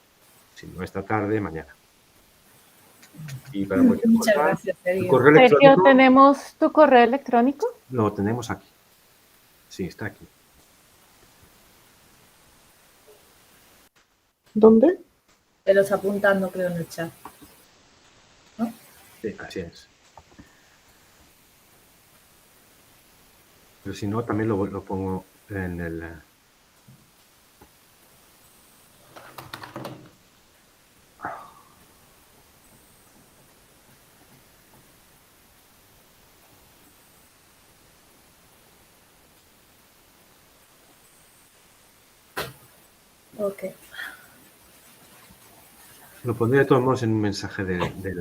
si no esta tarde, mañana. Y para cualquier Muchas cosa, gracias, el Sergio. correo Sergio, electrónico ¿tenemos tu correo electrónico? lo tenemos aquí. Sí, está aquí. ¿Dónde? Te lo está apuntando, creo, en el chat. ¿No? Sí, así es. Pero si no, también lo pongo en el... Ok. Lo pondré de todos modos en un mensaje de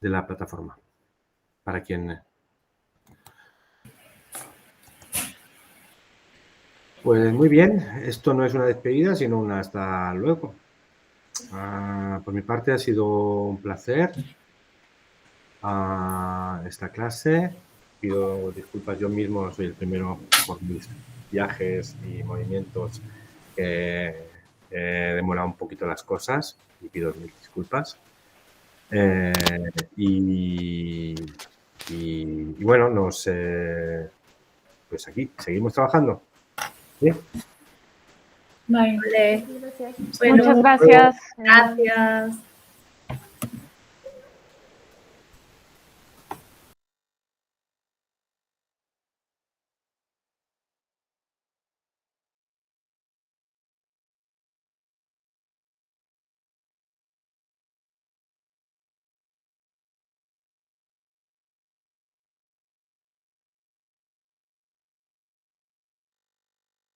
la plataforma. Para quien... Pues muy bien. Esto no es una despedida, sino un hasta luego. Por mi parte ha sido un placer esta clase. Pido disculpas, yo mismo soy el primero por mis viajes y movimientos que he demorado un poquito las cosas y pido mil disculpas. Y bueno, pues aquí seguimos trabajando. ¿Sí? Vale. Vale. Gracias. Bueno, Muchas gracias. gracias.